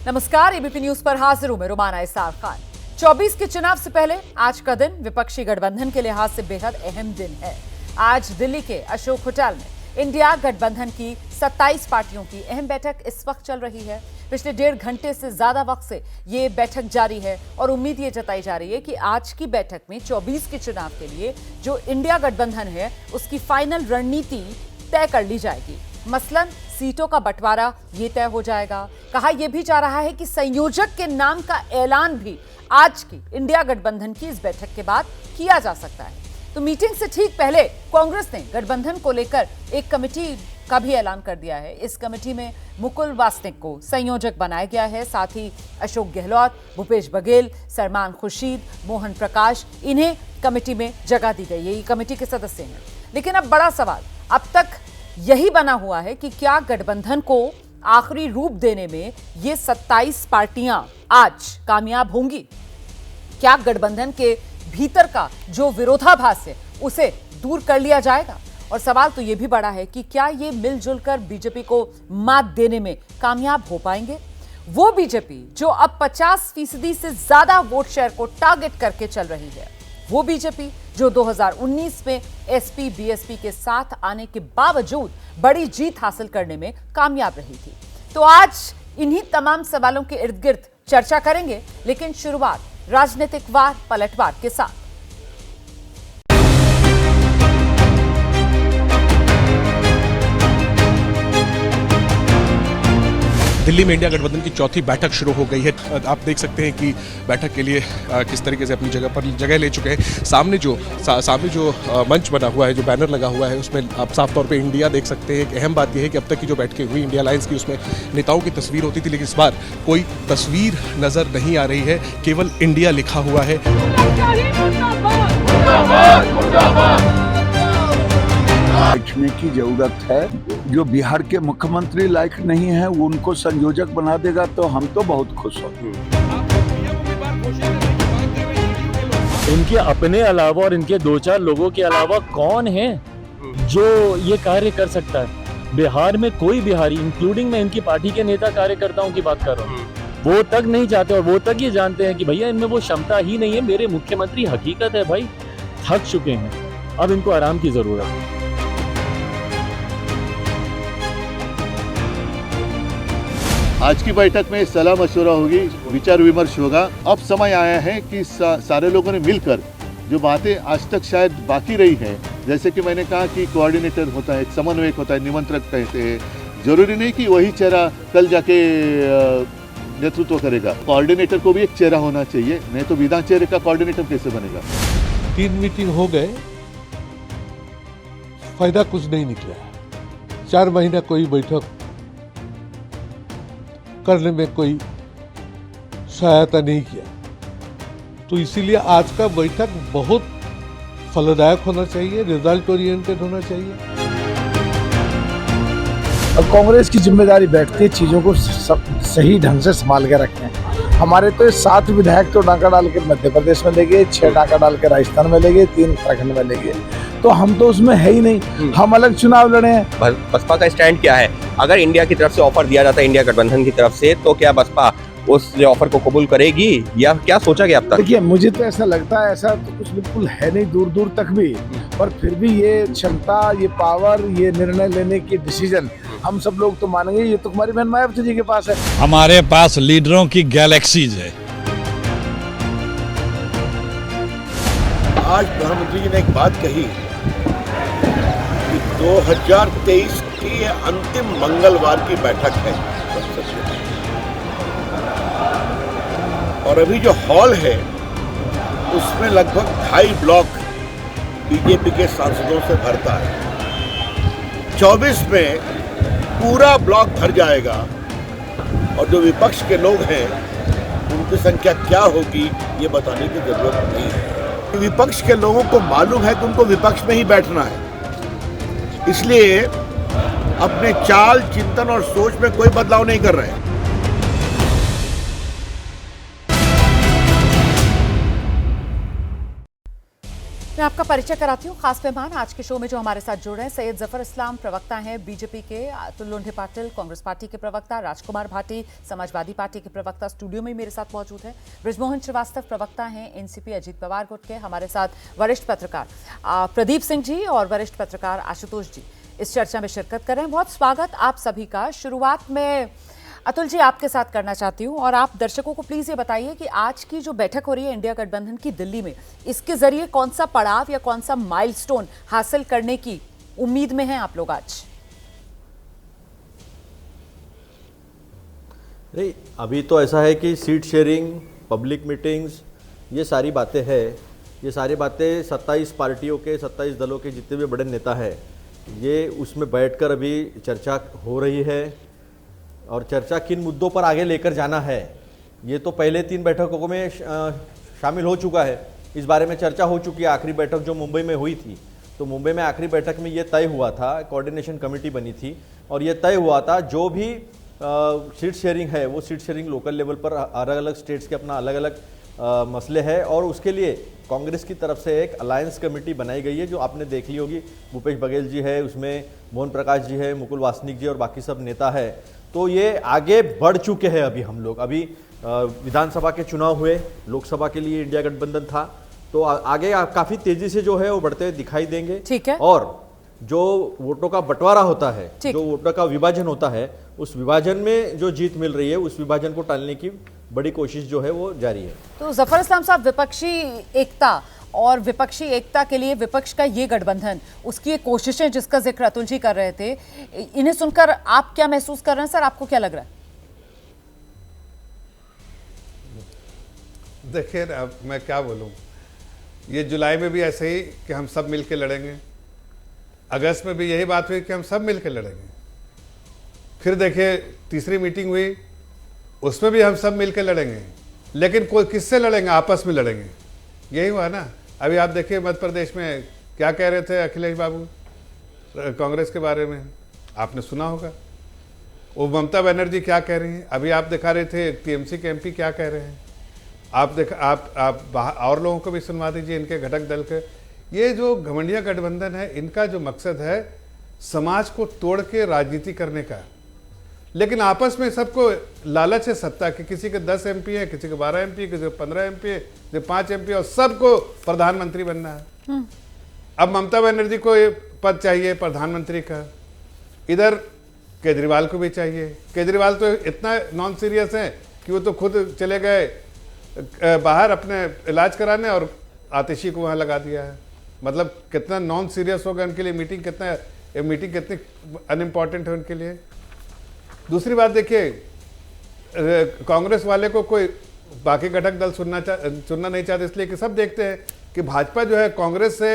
नमस्कार, ABP news पर हाजिर हूं मैं रुमाना इसार खान। 24 के चुनाव से पहले आज का दिन विपक्षी गठबंधन के लिहाज से बेहद अहम दिन है। आज दिल्ली के अशोक होटल में इंडिया गठबंधन की 27 पार्टियों की अहम बैठक इस वक्त चल रही है। पिछले 1.5 घंटे से ज्यादा वक्त से ये बैठक जारी है और उम्मीद ये जताई जा रही है कि आज की बैठक में 24 के चुनाव के लिए जो इंडिया गठबंधन है उसकी फाइनल रणनीति तय कर ली जाएगी। मसलन सीटों का बंटवारा ये तय हो जाएगा। कहा यह भी जा रहा है कि संयोजक के नाम का ऐलान भी आज की इंडिया गठबंधन की इस बैठक के बाद किया जा सकता है। तो मीटिंग से ठीक पहले कांग्रेस ने गठबंधन को लेकर एक कमेटी का भी ऐलान कर दिया है। इस कमेटी में मुकुल वासनिक को संयोजक बनाया गया है। साथ ही अशोक गहलोत, भूपेश बघेल, सरमान खुर्शीद, मोहन प्रकाश, इन्हें कमेटी में जगह दी गई है। ये कमेटी के सदस्य हैं। लेकिन अब बड़ा सवाल अब तक यही बना हुआ है कि क्या गठबंधन को आखिरी रूप देने में ये 27 पार्टियां आज कामयाब होंगी? क्या गठबंधन के भीतर का जो विरोधाभास है उसे दूर कर लिया जाएगा? और सवाल तो यह भी बड़ा है कि क्या ये मिलजुल कर बीजेपी को मात देने में कामयाब हो पाएंगे? वो बीजेपी जो अब 50% से ज्यादा वोट शेयर को टारगेट करके चल रही है, वो बीजेपी जो 2019 में एसपी बीएसपी के साथ आने के बावजूद बड़ी जीत हासिल करने में कामयाब रही थी। तो आज इन्हीं तमाम सवालों के इर्द गिर्द चर्चा करेंगे, लेकिन शुरुआत राजनीतिक वार पलटवार के साथ। दिल्ली में इंडिया गठबंधन की चौथी बैठक शुरू हो गई है। आप देख सकते हैं कि बैठक के लिए किस तरीके से अपनी जगह पर जगह ले चुके हैं। सामने जो मंच बना हुआ है, जो बैनर लगा हुआ है, उसमें आप साफ तौर पे इंडिया देख सकते हैं। एक अहम बात यह है कि अब तक की जो बैठकें हुई इंडिया अलायंस की, उसमें नेताओं की तस्वीर होती थी, लेकिन इस बार कोई तस्वीर नजर नहीं आ रही है, केवल इंडिया लिखा हुआ है। बैठने की जरूरत है। जो बिहार के मुख्यमंत्री लायक नहीं है वो उनको संयोजक बना देगा तो हम तो बहुत खुश होंगे। इनके अपने अलावा और इनके 2-4 लोगों के अलावा कौन है जो ये कार्य कर सकता है? बिहार में कोई बिहारी, इंक्लूडिंग मैं इनकी पार्टी के नेता कार्यकर्ताओं की बात कर रहा हूँ, वो तक नहीं चाहते और वो तक ये जानते हैं कि भैया इनमें वो क्षमता ही नहीं है। मेरे मुख्यमंत्री हकीकत है भाई थक चुके हैं, अब इनको आराम की जरूरत है। आज की बैठक में सलाह मशवरा होगी, विचार विमर्श होगा। अब समय आया है कि सारे लोगों ने मिलकर जो बातें आज तक शायद बाकी रही है, जैसे कि मैंने कहा कि कोऑर्डिनेटर होता है, एक समन्वयक होता है, निमंत्रक कहते हैं। जरूरी नहीं कि वही चेहरा कल जाके नेतृत्व करेगा। कोऑर्डिनेटर को भी एक चेहरा होना चाहिए, नहीं तो बिना चेहरे का कोऑर्डिनेटर कैसे बनेगा? 3 मीटिंग हो गए, फायदा कुछ नहीं निकला। 4 महीना कोई बैठक करने में कोई सहायता नहीं किया, तो इसीलिए आज का बैठक बहुत फलदायक होना चाहिए, रिजल्ट ओरिएंटेड होना चाहिए। अब कांग्रेस की जिम्मेदारी बैठती है चीजों को सही ढंग से संभाल के रखें। हमारे तो 7 विधायक तो डाका डाल के मध्य प्रदेश में ले गए, 6 डाका डाल के राजस्थान में ले गए, 3 उत्तराखंड में ले गए, तो हम तो उसमें है ही नहीं। हम अलग चुनाव लड़े हैं। बसपा का स्टैंड क्या है? अगर इंडिया की तरफ से ऑफर दिया जाता है, इंडिया गठबंधन की तरफ से, तो क्या बसपा उस ऑफर को कबूल करेगी या क्या सोचा गया अब तक? देखिए, मुझे तो ऐसा लगता है, ऐसा तो कुछ बिल्कुल है नहीं दूर दूर तक भी, पर फिर भी ये क्षमता, ये पावर, ये निर्णय लेने की डिसीजन हम सब लोग तो मानेंगे ये तो कुमारी बहन मायावती जी के पास है। हमारे पास लीडरों की गैलेक्सीज है। आज प्रधानमंत्री जी ने एक बात कही कि 2023 की अंतिम मंगलवार की बैठक है और अभी जो हॉल है उसमें लगभग 2.5 ब्लॉक बीजेपी के सांसदों से भरता है। 24 में पूरा ब्लॉक भर जाएगा और जो विपक्ष के लोग हैं उनकी संख्या क्या होगी ये बताने की जरूरत नहीं है। विपक्ष के लोगों को मालूम है कि उनको विपक्ष में ही बैठना है, इसलिए अपने चाल, चिंतन और सोच में कोई बदलाव नहीं कर रहे हैं। आपका परिचय कराती हूँ। खास मेहमान आज के शो में जो हमारे साथ जुड़ रहे हैं, सैयद जफर इस्लाम प्रवक्ता हैं बीजेपी के, अतुल लोंढे पाटिल कांग्रेस पार्टी के प्रवक्ता, राजकुमार भाटी समाजवादी पार्टी के प्रवक्ता स्टूडियो में मेरे साथ मौजूद हैं, ब्रिजमोहन श्रीवास्तव प्रवक्ता हैं एनसीपी अजीत पवार गुट के, हमारे साथ वरिष्ठ पत्रकार प्रदीप सिंह जी और वरिष्ठ पत्रकार आशुतोष जी इस चर्चा में शिरकत कर रहे हैं। बहुत स्वागत आप सभी का। शुरुआत में अतुल जी आपके साथ करना चाहती हूं और आप दर्शकों को प्लीज ये बताइए कि आज की जो बैठक हो रही है इंडिया गठबंधन की दिल्ली में, इसके जरिए कौन सा पड़ाव या कौन सा माइलस्टोन हासिल करने की उम्मीद में हैं आप लोग आज? नहीं, अभी तो ऐसा है कि सीट शेयरिंग, पब्लिक मीटिंग्स, ये सारी बातें हैं। ये सारी बातें 27 पार्टियों के 27 दलों के जितने भी बड़े नेता हैं, ये उसमें बैठकर अभी चर्चा हो रही है। और चर्चा किन मुद्दों पर आगे लेकर जाना है, ये तो पहले 3 बैठकों में शामिल हो चुका है। इस बारे में चर्चा हो चुकी है। आखिरी बैठक जो मुंबई में हुई थी, तो मुंबई में आखिरी बैठक में ये तय हुआ था, कोऑर्डिनेशन कमेटी बनी थी और ये तय हुआ था जो भी सीट शेयरिंग है वो सीट शेयरिंग लोकल लेवल पर अलग अलग स्टेट्स के अपना अलग अलग मसले हैं और उसके लिए कांग्रेस की तरफ से एक अलायंस कमेटी बनाई गई है जो आपने देख ली होगी। भूपेश बघेल जी है उसमें, मोहन प्रकाश जी है, मुकुल वासनिक जी और बाकी सब नेता है। तो ये आगे बढ़ चुके हैं। अभी हम लोग अभी विधानसभा के चुनाव हुए, लोकसभा के लिए इंडिया गठबंधन था, तो आगे काफी तेजी से जो है वो बढ़ते दिखाई देंगे। ठीक है। और जो वोटों का बंटवारा होता है, जो वोटों का विभाजन होता है, उस विभाजन में जो जीत मिल रही है उस विभाजन को टालने की बड़ी कोशिश जो है वो जारी है। तो जफर इस्लाम साहब, विपक्षी एकता और विपक्षी एकता के लिए विपक्ष का ये गठबंधन, उसकी ये कोशिशें जिसका जिक्र अतुल जी कर रहे थे, इन्हें सुनकर आप क्या महसूस कर रहे हैं सर? आपको क्या लग रहा है? देखिए अब मैं क्या बोलूं, ये जुलाई में भी ऐसे ही कि हम सब मिलकर लड़ेंगे, अगस्त में भी यही बात हुई कि हम सब मिलकर लड़ेंगे, फिर देखिए तीसरी मीटिंग हुई उसमें भी हम सब मिलकर लड़ेंगे, लेकिन कोई किससे लड़ेंगे? आपस में लड़ेंगे। यही हुआ ना। अभी आप देखिए मध्य प्रदेश में क्या कह रहे थे अखिलेश बाबू कांग्रेस के बारे में, आपने सुना होगा। वो ममता बनर्जी क्या कह रही हैं, अभी आप दिखा रहे थे टीएमसी के एमपी क्या कह रहे हैं। आप और लोगों को भी सुनवा दीजिए, इनके घटक दल के। ये जो घमंडिया गठबंधन है, इनका जो मकसद है समाज को तोड़ के राजनीति करने का, लेकिन आपस में सबको लालच है सत्ता की। किसी के 10 एमपी है, किसी के 12 एमपी, किसी के 15 एमपी है, किसी के 5 एमपी, और सबको प्रधानमंत्री बनना है। अब ममता बनर्जी को ये पद चाहिए प्रधानमंत्री का, इधर केजरीवाल को भी चाहिए। केजरीवाल तो इतना नॉन सीरियस है कि वो तो खुद चले गए बाहर अपने इलाज कराने और आतिशी को वहाँ लगा दिया है। मतलब कितना नॉन सीरियस होगा उनके लिए मीटिंग, कितनी अनइम्पॉर्टेंट है उनके लिए। दूसरी बात देखिए, कांग्रेस वाले को कोई बाकी घटक दल सुनना नहीं चाहते, इसलिए कि सब देखते हैं कि भाजपा जो है कांग्रेस से,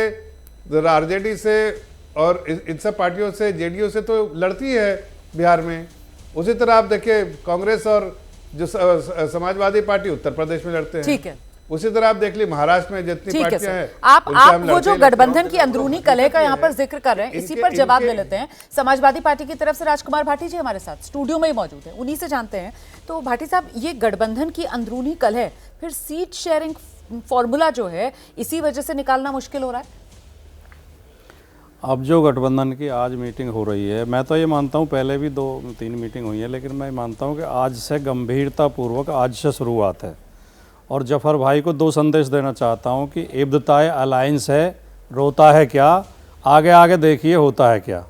आरजेडी से और इन सब पार्टियों से, जेडीयू से तो लड़ती है बिहार में। उसी तरह आप देखिए कांग्रेस और जो समाजवादी पार्टी उत्तर प्रदेश में लड़ते हैं। ठीक है। उसी तरह आप देख ली महाराष्ट्र में जितनी पार्टियां हैं, आप वो जो गठबंधन की अंदरूनी कलह का यहाँ पर जिक्र कर रहे हैं, इसी पर जवाब ले लेते हैं। समाजवादी पार्टी की तरफ से राजकुमार भाटी जी हमारे साथ स्टूडियो में ही मौजूद हैं, उन्हीं से जानते हैं। तो भाटी साहब, ये गठबंधन की अंदरूनी कलह, फिर सीट शेयरिंग फॉर्मूला जो है, इसी वजह से निकालना मुश्किल हो रहा है। अब जो गठबंधन की आज मीटिंग हो रही है, मैं तो ये मानता हूँ पहले भी 2-3 मीटिंग हुई है, लेकिन मैं मानता हूँ कि आज से गंभीरतापूर्वक आज से शुरुआत है। और जफर भाई को 2 संदेश देना चाहता हूँ कि इब्तिदाई अलायंस है, रोता है क्या, आगे आगे देखिए होता है क्या।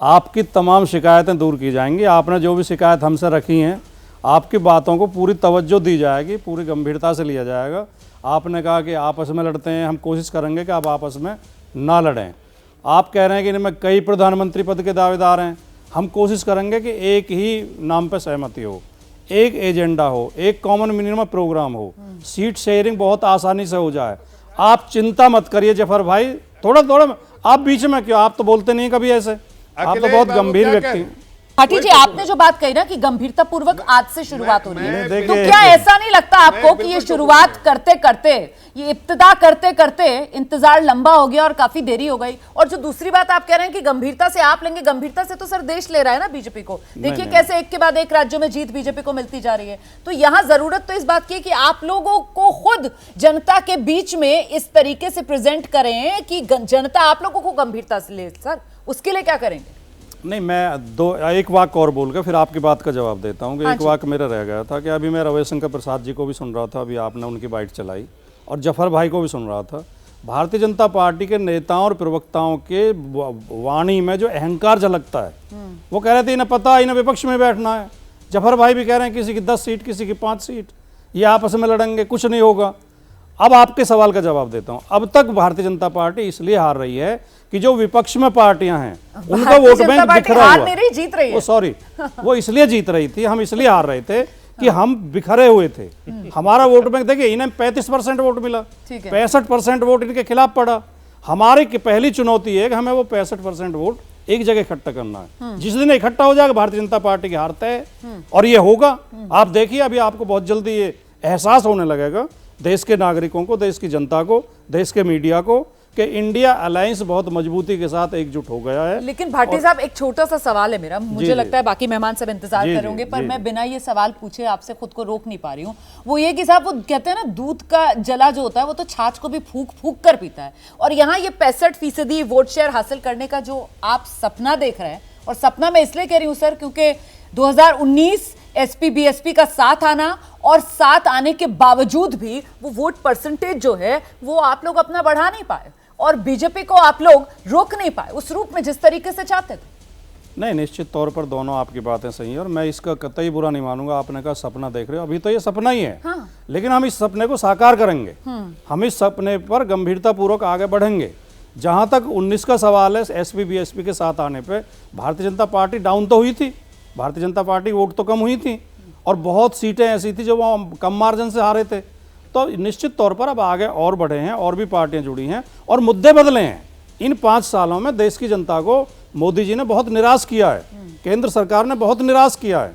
आपकी तमाम शिकायतें दूर की जाएंगी। आपने जो भी शिकायत हमसे रखी हैं, आपकी बातों को पूरी तवज्जो दी जाएगी, पूरी गंभीरता से लिया जाएगा। आपने कहा कि आपस में लड़ते हैं, हम कोशिश करेंगे कि आप आपस में ना लड़ें। आप कह रहे हैं कि इनमें कई प्रधानमंत्री पद के दावेदार हैं, हम कोशिश करेंगे कि एक ही नाम पर सहमति हो, एक एजेंडा हो, एक कॉमन मिनिमम प्रोग्राम हो, सीट शेयरिंग बहुत आसानी से हो जाए। आप चिंता मत करिए जफर भाई, थोड़ा आप बीच में क्यों, आप तो बोलते नहीं कभी ऐसे, आप तो बहुत गंभीर व्यक्ति। भाटी जी, आपने जो बात कही ना कि गंभीरता पूर्वक आज से शुरुआत हो रही है, देखिए, तो क्या ऐसा नहीं लगता आपको कि ये शुरुआत करते करते, ये इब्तिदा करते करते इंतजार लंबा हो गया और काफी देरी हो गई? और जो दूसरी बात आप कह रहे हैं कि गंभीरता से आप लेंगे, गंभीरता से तो सर देश ले रहा है ना बीजेपी को। देखिए कैसे एक के बाद एक राज्यों में जीत बीजेपी को मिलती जा रही है। तो यहाँ जरूरत तो इस बात की है कि आप लोगों को खुद जनता के बीच में इस तरीके से प्रेजेंट करें कि जनता आप लोगों को गंभीरता से ले। सर उसके लिए क्या करेंगे? नहीं, मैं एक वाक और बोल के फिर आपकी बात का जवाब देता हूँ कि एक वाक मेरा रह गया था कि अभी मैं रविशंकर प्रसाद जी को भी सुन रहा था, अभी आपने उनकी बाइट चलाई, और जफर भाई को भी सुन रहा था। भारतीय जनता पार्टी के नेताओं और प्रवक्ताओं के वाणी में जो अहंकार झलकता है, वो कह रहे थे इन्हें पता है इन्हें विपक्ष में बैठना है। जफर भाई भी कह रहे हैं किसी की 10 सीट किसी की 5 सीट, ये आपस में लड़ेंगे, कुछ नहीं होगा। अब आपके सवाल का जवाब देता हूं। अब तक भारतीय जनता पार्टी इसलिए हार रही है कि जो विपक्ष में पार्टियां हैं उनका वोट बैंक बिखरा हुआ है। जीत रही है। सॉरी, वो इसलिए जीत रही थी, हम इसलिए हार रहे थे कि हम बिखरे हुए थे। हमारा वोट बैंक देखिए, इन्हें 35% वोट मिला, 65% वोट इनके खिलाफ पड़ा। हमारी पहली चुनौती है कि हमें वो 65% वोट एक जगह इकट्ठा करना है। जिस दिन इकट्ठा हो जाएगा भारतीय जनता पार्टी की हार तय है, और ये होगा। आप देखिए, अभी आपको बहुत जल्दी ये एहसास होने लगेगा देश के नागरिकों को, देश की जनता को, देश के मीडिया को, कि इंडिया अलायंस बहुत मजबूती के साथ एकजुट हो गया है। लेकिन भाटी साहब, एक छोटा सा सवाल है मेरा, मुझे लगता है बाकी मेहमान सब इंतजार करेंगे, पर मैं बिना ये सवाल पूछे आपसे खुद को रोक नहीं पा रही हूँ। वो ये कि साहब, वो कहते हैं ना, दूध का जला जो होता है वो तो छाछ को भी फूंक फूंक कर पीता है। और यहाँ ये 65% वोट शेयर हासिल करने का जो आप सपना देख रहे हैं, और सपना मैं इसलिए कह रही हूँ सर क्योंकि 2019 एसपी बीएसपी का साथ आना, और साथ आने के बावजूद भी वो वोट परसेंटेज जो है वो आप लोग अपना बढ़ा नहीं पाए, और बीजेपी को आप लोग रोक नहीं पाए उस रूप में जिस तरीके से चाहते थे। नहीं, निश्चित तौर पर दोनों आपकी बातें सही है, और मैं इसका कतई बुरा नहीं मानूंगा। आपने कहा सपना देख रहे हो, अभी तो ये सपना ही है। हाँ। लेकिन हम इस सपने को साकार करेंगे। हम इस सपने पर गंभीरता पूर्वक आगे बढ़ेंगे। जहां तक 19 का सवाल है, एसपी बीएसपी के साथ आने पर भारतीय जनता पार्टी डाउन तो हुई थी, भारतीय जनता पार्टी वोट तो कम हुई थी, और बहुत सीटें ऐसी थी जो वहाँ कम मार्जिन से हारे थे। तो निश्चित तौर पर अब आगे और बढ़े हैं, और भी पार्टियां जुड़ी हैं, और मुद्दे बदले हैं। इन 5 सालों में देश की जनता को मोदी जी ने बहुत निराश किया है, केंद्र सरकार ने बहुत निराश किया है।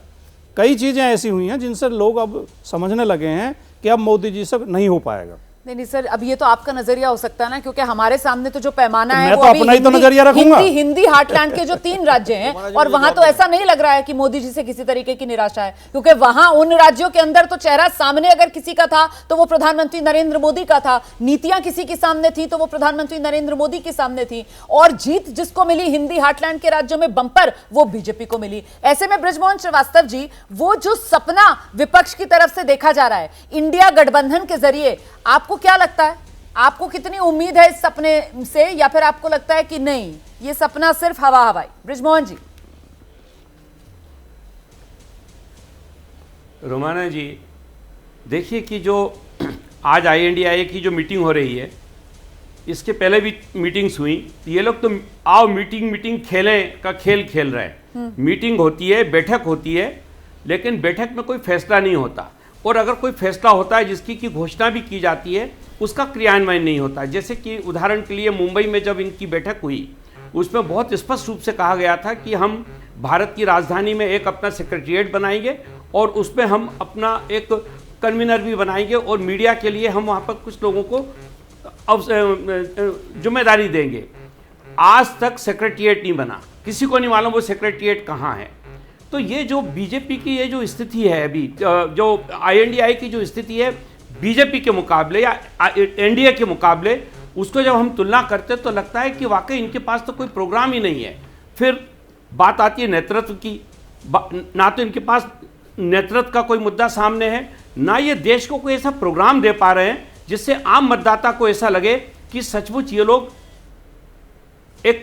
कई चीज़ें ऐसी हुई हैं जिनसे लोग अब समझने लगे हैं कि अब मोदी जी से नहीं हो पाएगा। नहीं सर, अब ये तो आपका नजरिया हो सकता है ना, क्योंकि हमारे सामने तो जो पैमाना है वो तो अपना ही तो नजरिया रखूंगा। हिंदी हार्टलैंड के जो 3 राज्य हैं, और वहां तो ऐसा नहीं लग रहा है कि मोदी जी से किसी तरीके की निराशा है, क्योंकि वहां उन राज्यों के अंदर तो चेहरा सामने अगर किसी का था तो वो प्रधानमंत्री नरेंद्र मोदी का था, नीतियां किसी के सामने थी तो वो प्रधानमंत्री नरेंद्र मोदी के सामने थी, और जीत जिसको मिली हिंदी हार्टलैंड के राज्यों में बंपर, वो बीजेपी को मिली। ऐसे में बृजमोहन श्रीवास्तव जी, वो जो सपना विपक्ष की तरफ से देखा जा रहा है इंडिया गठबंधन के जरिए, आपको क्या लगता है? आपको कितनी उम्मीद है इस सपने से, या फिर आपको लगता है कि नहीं ये सपना सिर्फ हवा हवाई? बृजमोहन जी। रोमाना जी, देखिए कि जो आज INDIA की जो मीटिंग हो रही है, इसके पहले भी मीटिंग्स हुई, ये लोग तो आओ मीटिंग खेलें का खेल खेल रहे हैं। मीटिंग होती है, बैठक होती है, लेकिन बैठक में कोई फैसला नहीं होता, और अगर कोई फैसला होता है जिसकी की घोषणा भी की जाती है, उसका क्रियान्वयन नहीं होता। जैसे कि उदाहरण के लिए मुंबई में जब इनकी बैठक हुई, उसमें बहुत स्पष्ट रूप से कहा गया था कि हम भारत की राजधानी में एक अपना सेक्रेटरिएट बनाएंगे, और उसमें हम अपना एक कन्वीनर भी बनाएंगे, और मीडिया के लिए हम वहाँ पर कुछ लोगों को जिम्मेदारी देंगे। आज तक सेक्रेटरिएट नहीं बना, किसी को नहीं मालूम वो सेक्रेटरिएट कहाँ है। तो ये जो बीजेपी की ये जो स्थिति है अभी, जो INDIA की जो स्थिति है बीजेपी के मुकाबले या NDA के मुकाबले, उसको जब हम तुलना करते तो लगता है कि वाकई इनके पास तो कोई प्रोग्राम ही नहीं है। फिर बात आती है नेतृत्व की, ना तो इनके पास नेतृत्व का कोई मुद्दा सामने है, ना ये देश को कोई ऐसा प्रोग्राम दे पा रहे हैं जिससे आम मतदाता को ऐसा लगे कि सचमुच ये लोग एक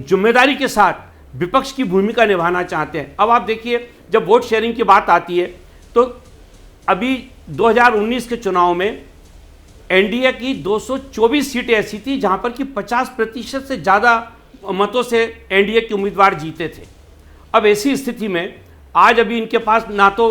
जिम्मेदारी के साथ विपक्ष की भूमिका निभाना चाहते हैं। अब आप देखिए, जब वोट शेयरिंग की बात आती है तो अभी 2019 के चुनाव में NDA की 224 सीटें ऐसी थी जहां पर कि 50% से ज़्यादा मतों से NDA के उम्मीदवार जीते थे। अब ऐसी स्थिति में आज अभी इनके पास ना तो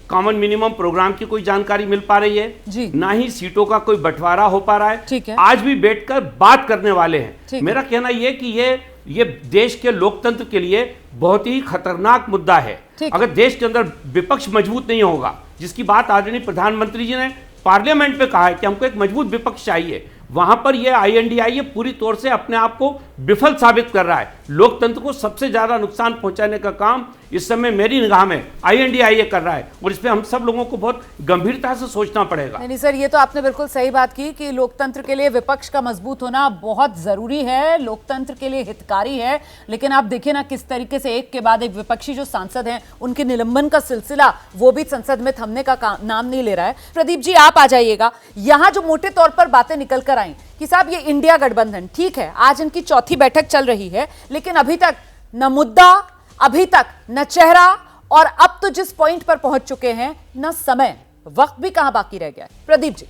कॉमन मिनिमम प्रोग्राम की कोई जानकारी मिल पा रही है, ना ही सीटों का कोई बंटवारा हो पा रहा है। आज भी बैठकर बात करने वाले हैं। मेरा कहना यह कि ये ये देश के लोकतंत्र के लिए बहुत ही खतरनाक मुद्दा है। अगर देश के अंदर विपक्ष मजबूत नहीं होगा, जिसकी बात आदरणीय प्रधानमंत्री जी ने पार्लियामेंट में कहा है कि हमको एक मजबूत विपक्ष चाहिए, वहां पर ये INDI ये पूरी तौर से अपने आप को विफल साबित कर रहा है। लोकतंत्र को सबसे ज्यादा नुकसान पहुंचाने का काम इस समय मेरी निगाह में INDI ये कर रहा है, और इस पे हम सब लोगों को बहुत गंभीरता से सोचना पड़ेगा। नहीं सर, ये तो आपने बिल्कुल सही बात की कि लोकतंत्र के लिए विपक्ष का मजबूत होना बहुत जरूरी है, लोकतंत्र के लिए हितकारी है। लेकिन आप देखिए ना किस तरीके से एक के बाद एक विपक्षी जो सांसद हैं उनके निलंबन का सिलसिला वो भी संसद में थमने का नाम नहीं ले रहा है। प्रदीप जी आप आ जाइएगा। यहां जो मोटे तौर पर बातें निकल कर आई कि साहब ये इंडिया गठबंधन ठीक है, आज इनकी चौथी बैठक चल रही है, लेकिन अभी तक न मुद्दा, अभी तक न चेहरा, और अब तो जिस पॉइंट पर पहुंच चुके हैं न समय, वक्त भी कहां बाकी रह गया है। प्रदीप जी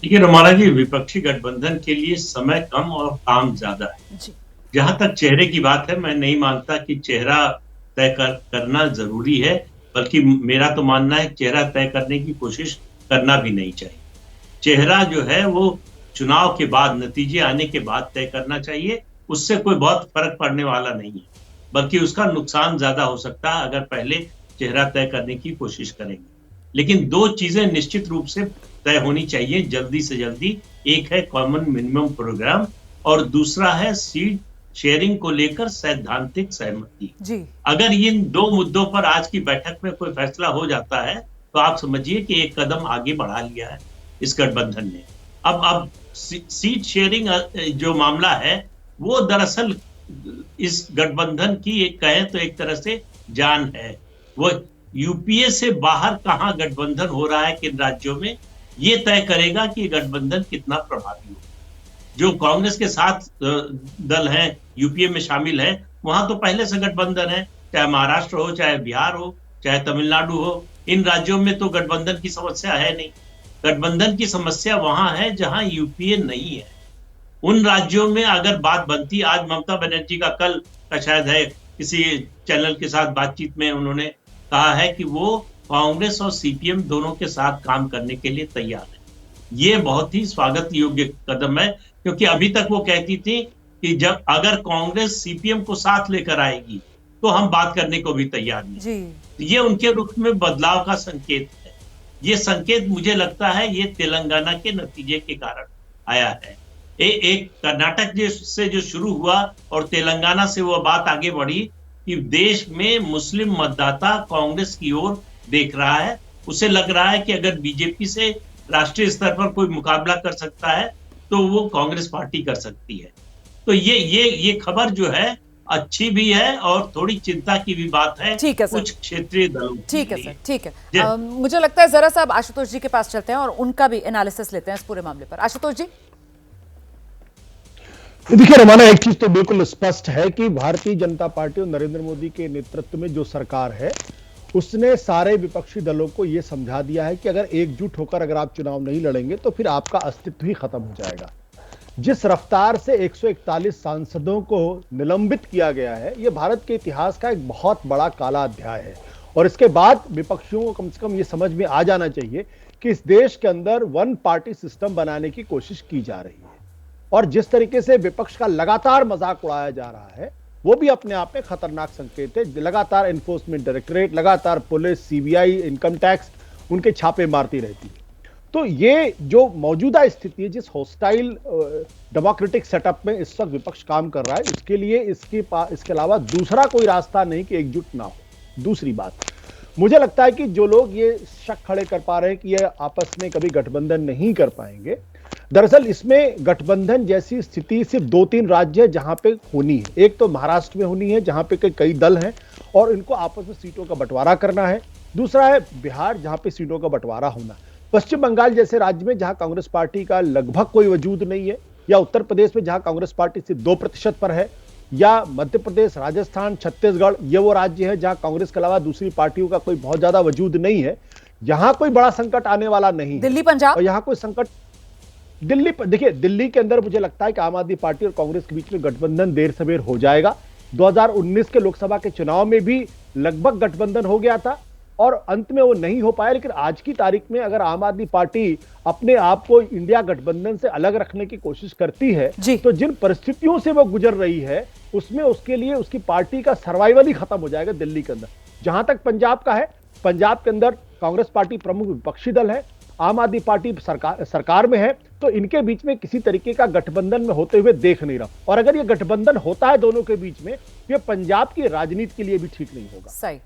देखिए रमाला जी, विपक्षी गठबंधन के लिए समय कम और काम ज्यादा है जी। जहां तक चेहरे की बात है, मैं नहीं मानता कि चेहरा तय करना जरूरी है, बल्कि मेरा तो मानना है चेहरा तय करने की कोशिश करना भी नहीं चाहिए। चेहरा जो है वो चुनाव के बाद, नतीजे आने के बाद तय करना चाहिए। उससे कोई बहुत फर्क पड़ने वाला नहीं है, बल्कि उसका नुकसान ज्यादा हो सकता है अगर पहले चेहरा तय करने की कोशिश करेंगे। लेकिन दो चीजें निश्चित रूप से तय होनी चाहिए जल्दी से जल्दी। एक है कॉमन मिनिमम प्रोग्राम और दूसरा है सीट शेयरिंग को लेकर सैद्धांतिक सहमति जी। अगर इन दो मुद्दों पर आज की बैठक में कोई फैसला हो जाता है तो आप समझिए कि एक कदम आगे बढ़ा लिया है इस गठबंधन ने। अब सीट शेयरिंग जो मामला है वो दरअसल इस गठबंधन की एक कहें तो एक तरह से जान है। वो यूपीए से बाहर कहां गठबंधन हो रहा है, किन राज्यों में, ये तय करेगा कि गठबंधन कितना प्रभावी हो। जो कांग्रेस के साथ दल हैं, यूपीए में शामिल है, वहां तो पहले से गठबंधन है, चाहे महाराष्ट्र हो, चाहे बिहार हो, चाहे तमिलनाडु हो। इन राज्यों में तो गठबंधन की समस्या है नहीं। गठबंधन की समस्या वहां है जहां यूपीए नहीं है। उन राज्यों में अगर बात बनती, आज ममता बनर्जी का कल का शायद है किसी चैनल के साथ बातचीत में उन्होंने कहा है कि वो कांग्रेस और सीपीएम दोनों के साथ काम करने के लिए तैयार है। ये बहुत ही स्वागत योग्य कदम है, क्योंकि अभी तक वो कहती थी कि जब अगर कांग्रेस सीपीएम को साथ लेकर आएगी तो हम बात करने को भी तैयार नहीं। ये उनके रुख में बदलाव का संकेत है। ये संकेत मुझे लगता है ये तेलंगाना के नतीजे के कारण आया है। एक कर्नाटक से जो शुरू हुआ और तेलंगाना से वो बात आगे बढ़ी कि देश में मुस्लिम मतदाता कांग्रेस की ओर देख रहा है। उसे लग रहा है कि अगर बीजेपी से राष्ट्रीय स्तर पर कोई मुकाबला कर सकता है तो वो कांग्रेस पार्टी कर सकती है। तो ये खबर जो है अच्छी भी है और थोड़ी चिंता की भी बात है कुछ क्षेत्रीय दलों। ठीक है सर, ठीक है। मुझे लगता है जरा सा आशुतोष जी के पास चलते हैं और उनका भी एनालिसिस लेते हैं इस पूरे मामले पर। आशुतोष जी देखिए रमाना, एक चीज तो बिल्कुल स्पष्ट है कि भारतीय जनता पार्टी और नरेंद्र मोदी के नेतृत्व में जो सरकार है उसने सारे विपक्षी दलों को यह समझा दिया है कि अगर एकजुट होकर अगर आप चुनाव नहीं लड़ेंगे तो फिर आपका अस्तित्व ही खत्म हो जाएगा। जिस रफ्तार से 141 सांसदों को निलंबित किया गया है, यह भारत के इतिहास का एक बहुत बड़ा काला अध्याय है। और इसके बाद विपक्षियों को कम से कम यह समझ में आ जाना चाहिए कि इस देश के अंदर वन पार्टी सिस्टम बनाने की कोशिश की जा रही है। और जिस तरीके से विपक्ष का लगातार मजाक उड़ाया जा रहा है वो भी अपने आप में खतरनाक संकेत है। लगातार एनफोर्समेंट डायरेक्टरेट, लगातार पुलिस, सीबीआई, इनकम टैक्स उनके छापे मारती रहती है। तो ये जो मौजूदा स्थिति है, जिस हॉस्टाइल डेमोक्रेटिक सेटअप में इस वक्त विपक्ष काम कर रहा है, इसके लिए इसके अलावा दूसरा कोई रास्ता नहीं कि एकजुट ना हो। दूसरी बात, मुझे लगता है कि जो लोग ये शक खड़े कर पा रहे हैं कि ये आपस में कभी गठबंधन नहीं कर पाएंगे, दरअसल इसमें गठबंधन जैसी स्थिति सिर्फ 2-3 राज्य है जहां पे होनी है। एक तो महाराष्ट्र में होनी है जहां पे कई दल हैं और इनको आपस में सीटों का बंटवारा करना है। दूसरा है बिहार जहां पे सीटों का बंटवारा होना। पश्चिम बंगाल जैसे राज्य में जहां कांग्रेस पार्टी का लगभग कोई वजूद नहीं है, या उत्तर प्रदेश में जहां कांग्रेस पार्टी सिर्फ 2% पर है, या मध्य प्रदेश, राजस्थान, छत्तीसगढ़, ये वो राज्य है जहां कांग्रेस के अलावा दूसरी पार्टियों का कोई बहुत ज्यादा वजूद नहीं है। यहां कोई बड़ा संकट आने वाला नहीं। दिल्ली, पंजाब, और यहां कोई संकट देखिए दिल्ली के अंदर मुझे लगता है कि आम आदमी पार्टी और कांग्रेस के बीच में गठबंधन देर सवेर हो जाएगा। 2019 के लोकसभा के चुनाव में भी लगभग गठबंधन हो गया था और अंत में वो नहीं हो पाया। लेकिन आज की तारीख में अगर आम आदमी पार्टी अपने आप को इंडिया गठबंधन से अलग रखने की कोशिश करती है तो जिन परिस्थितियों से वो गुजर रही है उसमें उसके लिए उसकी पार्टी का सर्वाइवल ही खत्म हो जाएगा दिल्ली के अंदर। जहां तक पंजाब का है, पंजाब के अंदर कांग्रेस पार्टी प्रमुख विपक्षी दल है, आम आदमी पार्टी सरकार में है, तो इनके बीच में किसी तरीके का गठबंधन में होते हुए देख नहीं रहा। और अगर ये गठबंधन होता है दोनों के बीच में, ये पंजाब की राजनीति के लिए भी ठीक नहीं होगा। सही।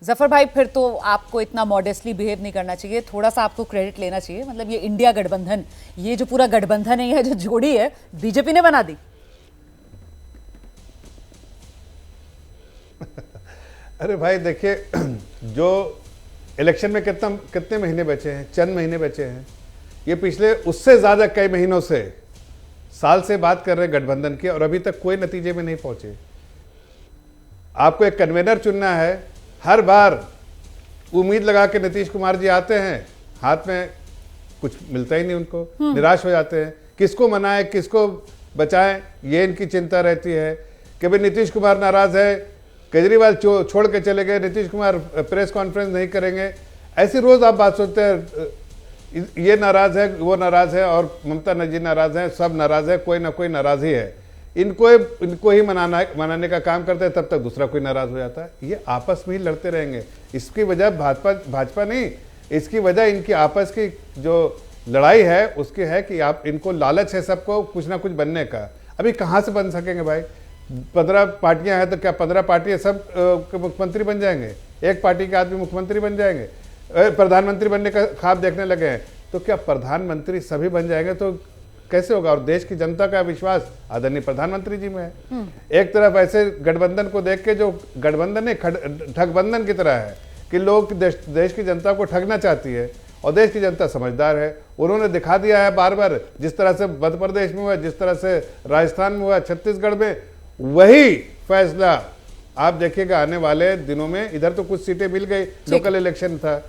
जफर भाई, फिर तो आपको इतना मॉडेस्टली बिहेव नहीं करना चाहिए, थोड़ा सा आपको क्रेडिट लेना चाहिए। मतलब ये इंडिया गठबंधन, ये जो पूरा गठबंधन है, ये जो जोड़ी है, बीजेपी ने बना दी। अरे भाई देखिए, जो इलेक्शन में कितने महीने बचे हैं, चंद महीने बचे हैं। ये पिछले उससे ज़्यादा कई महीनों से, साल से बात कर रहे हैं गठबंधन की, और अभी तक कोई नतीजे में नहीं पहुंचे। आपको एक कन्वेनर चुनना है, हर बार उम्मीद लगा के नीतीश कुमार जी आते हैं, हाथ में कुछ मिलता ही नहीं उनको, निराश हो जाते हैं। किसको मनाएं, किसको बचाएं, ये इनकी चिंता रहती है। कभी नीतीश कुमार नाराज है, केजरीवाल छोड़ के चले गए, नीतीश कुमार प्रेस कॉन्फ्रेंस नहीं करेंगे, ऐसी रोज आप बात सुनते हैं। ये नाराज है, वो नाराज है, और ममता जी नाराज है, सब नाराज है, कोई ना कोई नाराज ही है। इनको ही मनाने का काम करते हैं, तब तक दूसरा कोई नाराज हो जाता है। ये आपस में ही लड़ते रहेंगे। इसकी वजह भाजपा नहीं, इसकी वजह इनकी आपस की जो लड़ाई है उसकी है कि आप इनको लालच है सबको कुछ ना कुछ बनने का। अभी कहाँ से बन सकेंगे भाई? 15 पार्टियां हैं तो क्या 15 पार्टियां सब मुख्यमंत्री बन जाएंगे? एक पार्टी के आदमी मुख्यमंत्री बन जाएंगे? प्रधानमंत्री बनने का ख्वाब देखने लगे हैं तो क्या प्रधानमंत्री सभी बन जाएंगे? तो कैसे होगा? और देश की जनता का विश्वास आदरणीय प्रधानमंत्री जी में है। एक तरफ ऐसे गठबंधन को देख के, जो गठबंधन नहीं ठगबंधन की तरह है कि लोग देश की जनता को ठगना चाहती है, और देश की जनता समझदार है। उन्होंने दिखा दिया है बार बार, जिस तरह से मध्य प्रदेश में हुआ, जिस तरह से राजस्थान में हुआ, छत्तीसगढ़ में, वही फैसला आप देखिएगा आने वाले दिनों में। इधर तो कुछ सीटें मिल गई, लोकल इलेक्शन था,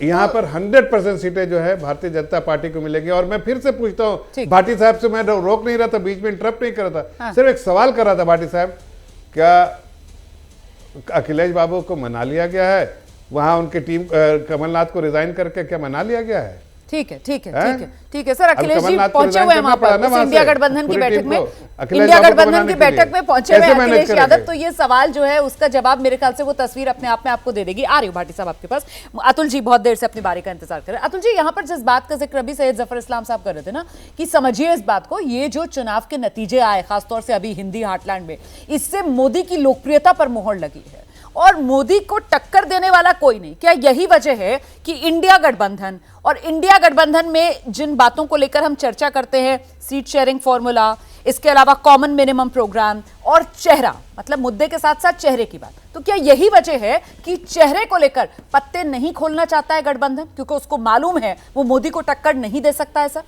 यहाँ पर 100% सीटें जो है भारतीय जनता पार्टी को मिलेगी। और मैं फिर से पूछता हूँ भाटी साहब से, मैं रोक नहीं रहा था, बीच में इंटरप्ट नहीं कर रहा था, सिर्फ एक सवाल कर रहा था, भाटी साहब, क्या अखिलेश बाबू को मना लिया गया है? वहां उनकी टीम कमलनाथ को रिजाइन करके क्या मना लिया गया है? ठीक है सर। अखिलेश जी पहुंचे हुए हैं वहां पर इंडिया गठबंधन की बैठक में, इंडिया गठबंधन की बैठक में पहुंचे हुए अखिलेश यादव। तो ये सवाल जो है उसका जवाब मेरे ख्याल से वो तस्वीर अपने आप में आपको दे देगी। आ रही हूँ भाटी साहब आपके पास। अतुल जी बहुत देर से अपनी बारी का इंतजार कर रहे हैं। अतुल जी, यहाँ पर जिस बात का जिक्र अभी सैयद जफर इस्लाम साहब कर रहे थे ना, कि समझिए इस बात को, ये जो चुनाव के नतीजे आए खासतौर से अभी हिंदी हार्टलैंड में, इससे मोदी की लोकप्रियता पर मोहर लगी है और मोदी को टक्कर देने वाला कोई नहीं। क्या यही वजह है कि इंडिया गठबंधन, और इंडिया गठबंधन में जिन बातों को लेकर हम चर्चा करते हैं, सीट शेयरिंग फॉर्मूला, इसके अलावा कॉमन मिनिमम प्रोग्राम और चेहरा, मतलब मुद्दे के साथ साथ चेहरे की बात, तो क्या यही वजह है कि चेहरे को लेकर पत्ते नहीं खोलना चाहता है गठबंधन, क्योंकि उसको मालूम है वो मोदी को टक्कर नहीं दे सकता है? सर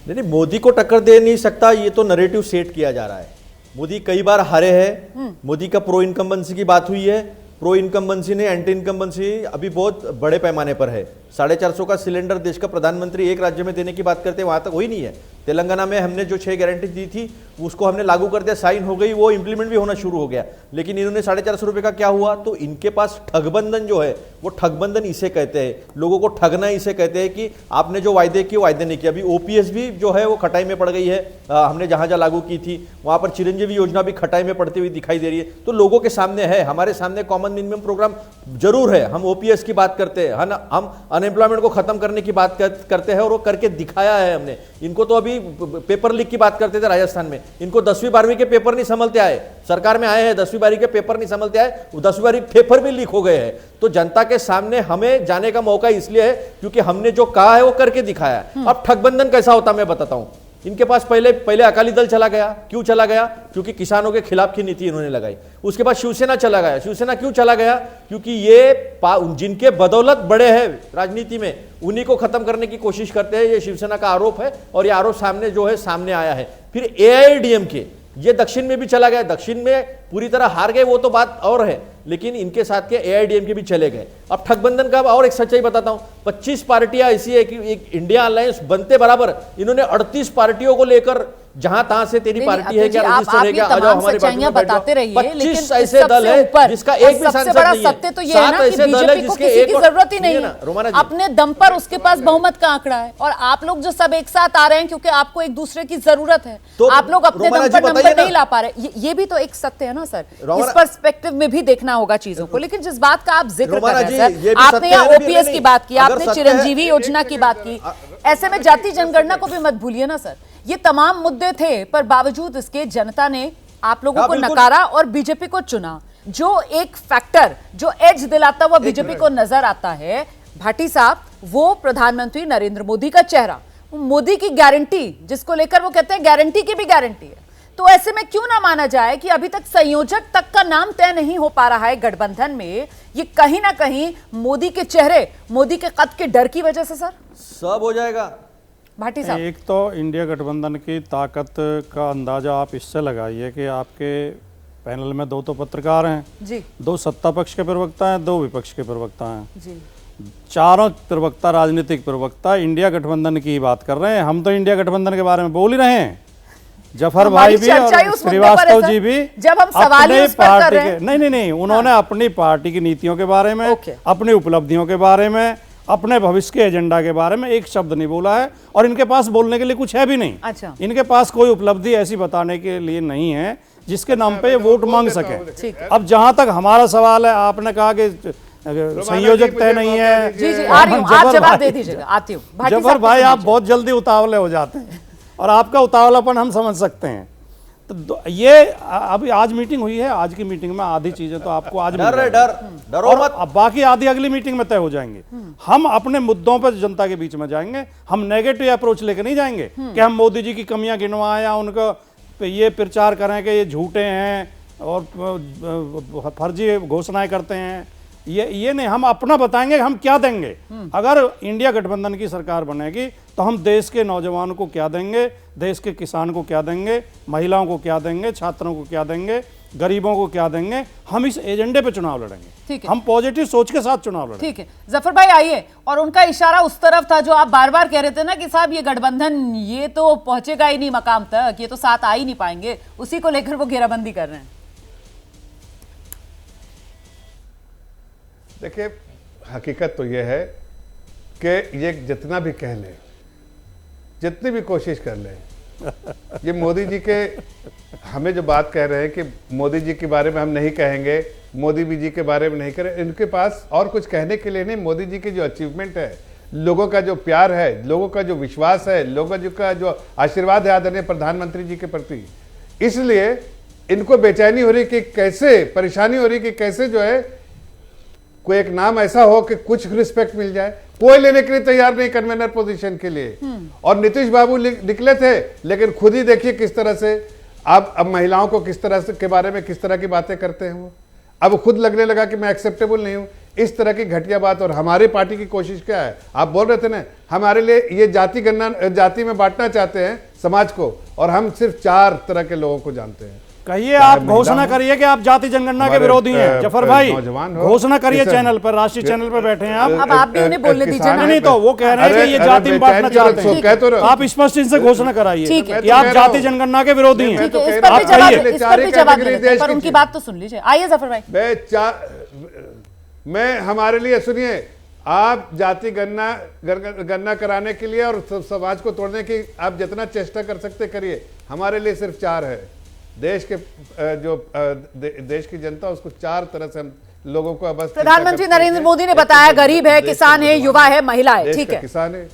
नहीं, मोदी को टक्कर दे नहीं सकता, ये तो नरेटिव सेट किया जा रहा है। मोदी कई बार हारे हैं, मोदी का प्रो इनकम्बेंसी की बात हुई है, प्रो इनकम्बेंसी ने एंटी इनकम्बेंसी अभी बहुत बड़े पैमाने पर है। 450 का सिलेंडर देश का प्रधानमंत्री एक राज्य में देने की बात करते हैं, वहां तक वही नहीं है। तेलंगाना में हमने जो 6 गारंटी दी थी उसको हमने लागू कर दिया, साइन हो गई, वो इंप्लीमेंट भी होना शुरू हो गया। लेकिन इन्होंने 450 रुपये का क्या हुआ? तो इनके पास ठगबंधन जो है, वो ठगबंधन इसे कहते हैं, लोगों को ठगना इसे कहते हैं कि आपने जो वायदे किए वायदे नहीं किए। अभी ओपीएस भी जो है वो खटाई में पड़ गई है, हमने जहां जहां लागू की थी वहां पर चिरंजीवी योजना भी खटाई में पड़ती हुई दिखाई दे रही है। तो लोगों के सामने है, हमारे सामने कॉमन मिनिमम प्रोग्राम जरूर है, हम ओपीएस की बात करते हैं, हम अनएम्प्लॉयमेंट को खत्म करने की बात करते हैं और वो करके दिखाया है हमने। इनको तो अभी पेपर लीक की बात करते थे राजस्थान में, इनको 10वीं 12वीं के पेपर नहीं संभलते आए, सरकार में आए हैं 10वीं 12वीं के पेपर नहीं संभलते आए, 10वीं 12वीं पेपर भी लीक हो गए हैं। तो जनता के सामने हमें जाने का मौका इसलिए है क्योंकि हमने जो कहा है वो करके दिखाया है। अब ठगबंधन कैसा होता मैं बताता हूं। इनके पास पहले अकाली दल चला गया। क्यों चला गया? क्योंकि किसानों के खिलाफ की नीति इन्होंने लगाई। उसके बाद शिवसेना चला गया। शिवसेना क्यों चला गया? क्योंकि ये जिनके बदौलत बड़े हैं राजनीति में, उन्हीं को खत्म करने की कोशिश करते हैं। ये शिवसेना का आरोप है और ये आरोप सामने आया है। फिर एआईएडीएमके, ये दक्षिण में भी चला गया। दक्षिण में पूरी तरह हार गए वो तो बात और है, लेकिन इनके साथ के एआईएडीएमके भी चले गए। अब ठगबंधन का और एक सच्चाई बताता हूं, 25 पार्टियां ऐसी है कि एक इंडिया अलायंस बनते बराबर इन्होंने 38 पार्टियों को लेकर जहां तहां से तेरी पार्टी है क्या, आप रजिस्टर है क्या, आ जाओ हमारे पार्टी में बताते रहिए, लेकिन 25 ऐसे दल है जिसका एक भी सांसद बड़ा नहीं है। सत्य तो ये है ना कि बीजेपी को किसी की जरूरत ही नहीं है, अपने दम पर उसके पास बहुमत का आंकड़ा है, और आप लोग जो सब एक साथ आ रहे हैं क्योंकि आपको एक दूसरे की जरूरत है, तो आप लोग अपने दम पर नंबर नहीं ला पा रहे। ये भी तो एक सत्य है ना सर, इस पर्सपेक्टिव में भी देखना होगा चीजों को। लेकिन जिस बात का आप जिक्र कर रहे हैं सर, आपने यहाँ ओपीएस की बात की, आपने चिरंजीवी योजना की बात की, ऐसे में जाति जनगणना को भी मत भूलिए ना सर। ये तमाम मुद्दे थे, पर बावजूद इसके जनता ने आप लोगों को नकारा और बीजेपी को चुना। जो एक फैक्टर जो एज दिलाता हुआ बीजेपी को नजर आता है भाटी साहब, वो प्रधानमंत्री नरेंद्र मोदी का चेहरा, मोदी की गारंटी, जिसको लेकर वो कहते हैं गारंटी की भी गारंटी है। तो ऐसे में क्यों ना माना जाए कि अभी तक संयोजक तक का नाम तय नहीं हो पा रहा है गठबंधन में, ये कहीं ना कहीं मोदी के चेहरे, मोदी के कद के डर की वजह से सर सब हो जाएगा। भाटी साहब, एक तो इंडिया गठबंधन की ताकत का अंदाजा आप इससे लगाइए कि आपके पैनल में 2 तो पत्रकार हैं जी, 2 सत्ता पक्ष के प्रवक्ता हैं, 2 विपक्ष के प्रवक्ता हैं जी, चारों प्रवक्ता, राजनीतिक प्रवक्ता इंडिया गठबंधन की बात कर रहे हैं। हम तो इंडिया गठबंधन के बारे में बोल ही रहे हैं। जफर भाई भी और श्रीवास्तव जी भी जब हम सवाल ही उस पर कर रहे हैं। नहीं, उन्होंने अपनी पार्टी की नीतियों के बारे में, अपनी उपलब्धियों के बारे में, अपने भविष्य के एजेंडा के बारे में एक शब्द नहीं बोला है, और इनके पास बोलने के लिए कुछ है भी नहीं। अच्छा, इनके पास कोई उपलब्धि ऐसी बताने के लिए नहीं है जिसके नाम पे ये वोट मांग सके। अब जहां तक हमारा सवाल है, आपने कहा कि संयोजक तय नहीं है। जी जी, आ रही हूं, आप जवाब दे दीजिएगा, आती हूं। जफर भाई, आप बहुत जल्दी उतावले हो जाते हैं, और आपका उतावलापन हम समझ सकते हैं। तो ये अभी आज मीटिंग हुई है, आज की मीटिंग में आधी चीजें तो आपको आज डरो मत, अब बाकी आधी अगली मीटिंग में तय हो जाएंगे। हम अपने मुद्दों पर जनता के बीच में जाएंगे, हम नेगेटिव अप्रोच लेकर नहीं जाएंगे कि हम मोदी जी की कमियां गिनवाएं या उनको ये प्रचार करें कि ये झूठे हैं और फर्जी घोषणाएं करते हैं। ये नहीं, हम अपना बताएंगे हम क्या देंगे। अगर इंडिया गठबंधन की सरकार बनेगी तो हम देश के नौजवानों को क्या देंगे, देश के किसान को क्या देंगे, महिलाओं को क्या देंगे, छात्रों को क्या देंगे, गरीबों को क्या देंगे। हम इस एजेंडे पे चुनाव लड़ेंगे। ठीक है, हम पॉजिटिव सोच के साथ चुनाव लड़ेंगे। ठीक है, जफर भाई आइए। और उनका इशारा उस तरफ था जो आप बार बार कह रहे थे ना कि साहब ये गठबंधन ये तो पहुंचेगा ही नहीं मकाम तक, ये तो साथ आ ही नहीं पाएंगे, उसी को लेकर वो घेराबंदी कर रहे हैं। देखिए, हकीकत तो यह है कि ये जितना भी कह लें, जितनी भी कोशिश कर लें, ये मोदी जी के, हमें जो बात कह रहे हैं कि मोदी जी के बारे में हम नहीं कहेंगे, मोदी जी के बारे में नहीं करें, इनके पास और कुछ कहने के लिए नहीं। मोदी जी की जो अचीवमेंट है, लोगों का जो प्यार है, लोगों का जो विश्वास है, लोगों का जो आशीर्वाद है आदरणीय प्रधानमंत्री जी के प्रति, इसलिए इनको बेचैनी हो रही कि कैसे, परेशानी हो रही कि कैसे जो है कोई एक नाम ऐसा हो कि कुछ रिस्पेक्ट मिल जाए। कोई लेने के लिए तैयार नहीं कन्वेनर पोजीशन के लिए। और नीतीश बाबू निकले थे, लेकिन खुद ही देखिए किस तरह से अब महिलाओं को किस तरह से के बारे में किस तरह की बातें करते हैं वो। अब खुद लगने लगा कि मैं एक्सेप्टेबल नहीं हूं। इस तरह की घटिया बात। और हमारी पार्टी की कोशिश क्या है, आप बोल रहे थे ना, हमारे लिए ये जाति में बांटना चाहते हैं समाज को, और हम सिर्फ 4 तरह के लोगों को जानते हैं। कहिए, आप घोषणा करिए कि आप जाति जनगणना के विरोधी हैं। जफर भाई, घोषणा करिए चैनल पर, राष्ट्रीय चैनल पर बैठे हैं आप। अब आप भी उन्हें बोलने दीजिए। नहीं तो वो कह रहे हैं कि ये जाति में बांटना चाहते हैं। आप स्पष्ट इनसे घोषणा कराइए कि आप जाति जनगणना के विरोधी हैं। उनकी बात तो सुन लीजिए। आइए जफर भाई। मैं हमारे लिए, सुनिए, आप जाति गणना कराने के लिए और समाज को तोड़ने की आप जितना चेष्टा कर सकते करिए। हमारे लिए सिर्फ 4 है। देश के देश की जनता, उसको 4 तरह से हम लोगों को बस। प्रधानमंत्री नरेंद्र मोदी ने बताया गरीब है, किसान है, युवा है, महिला है। ठीक है, किसान है,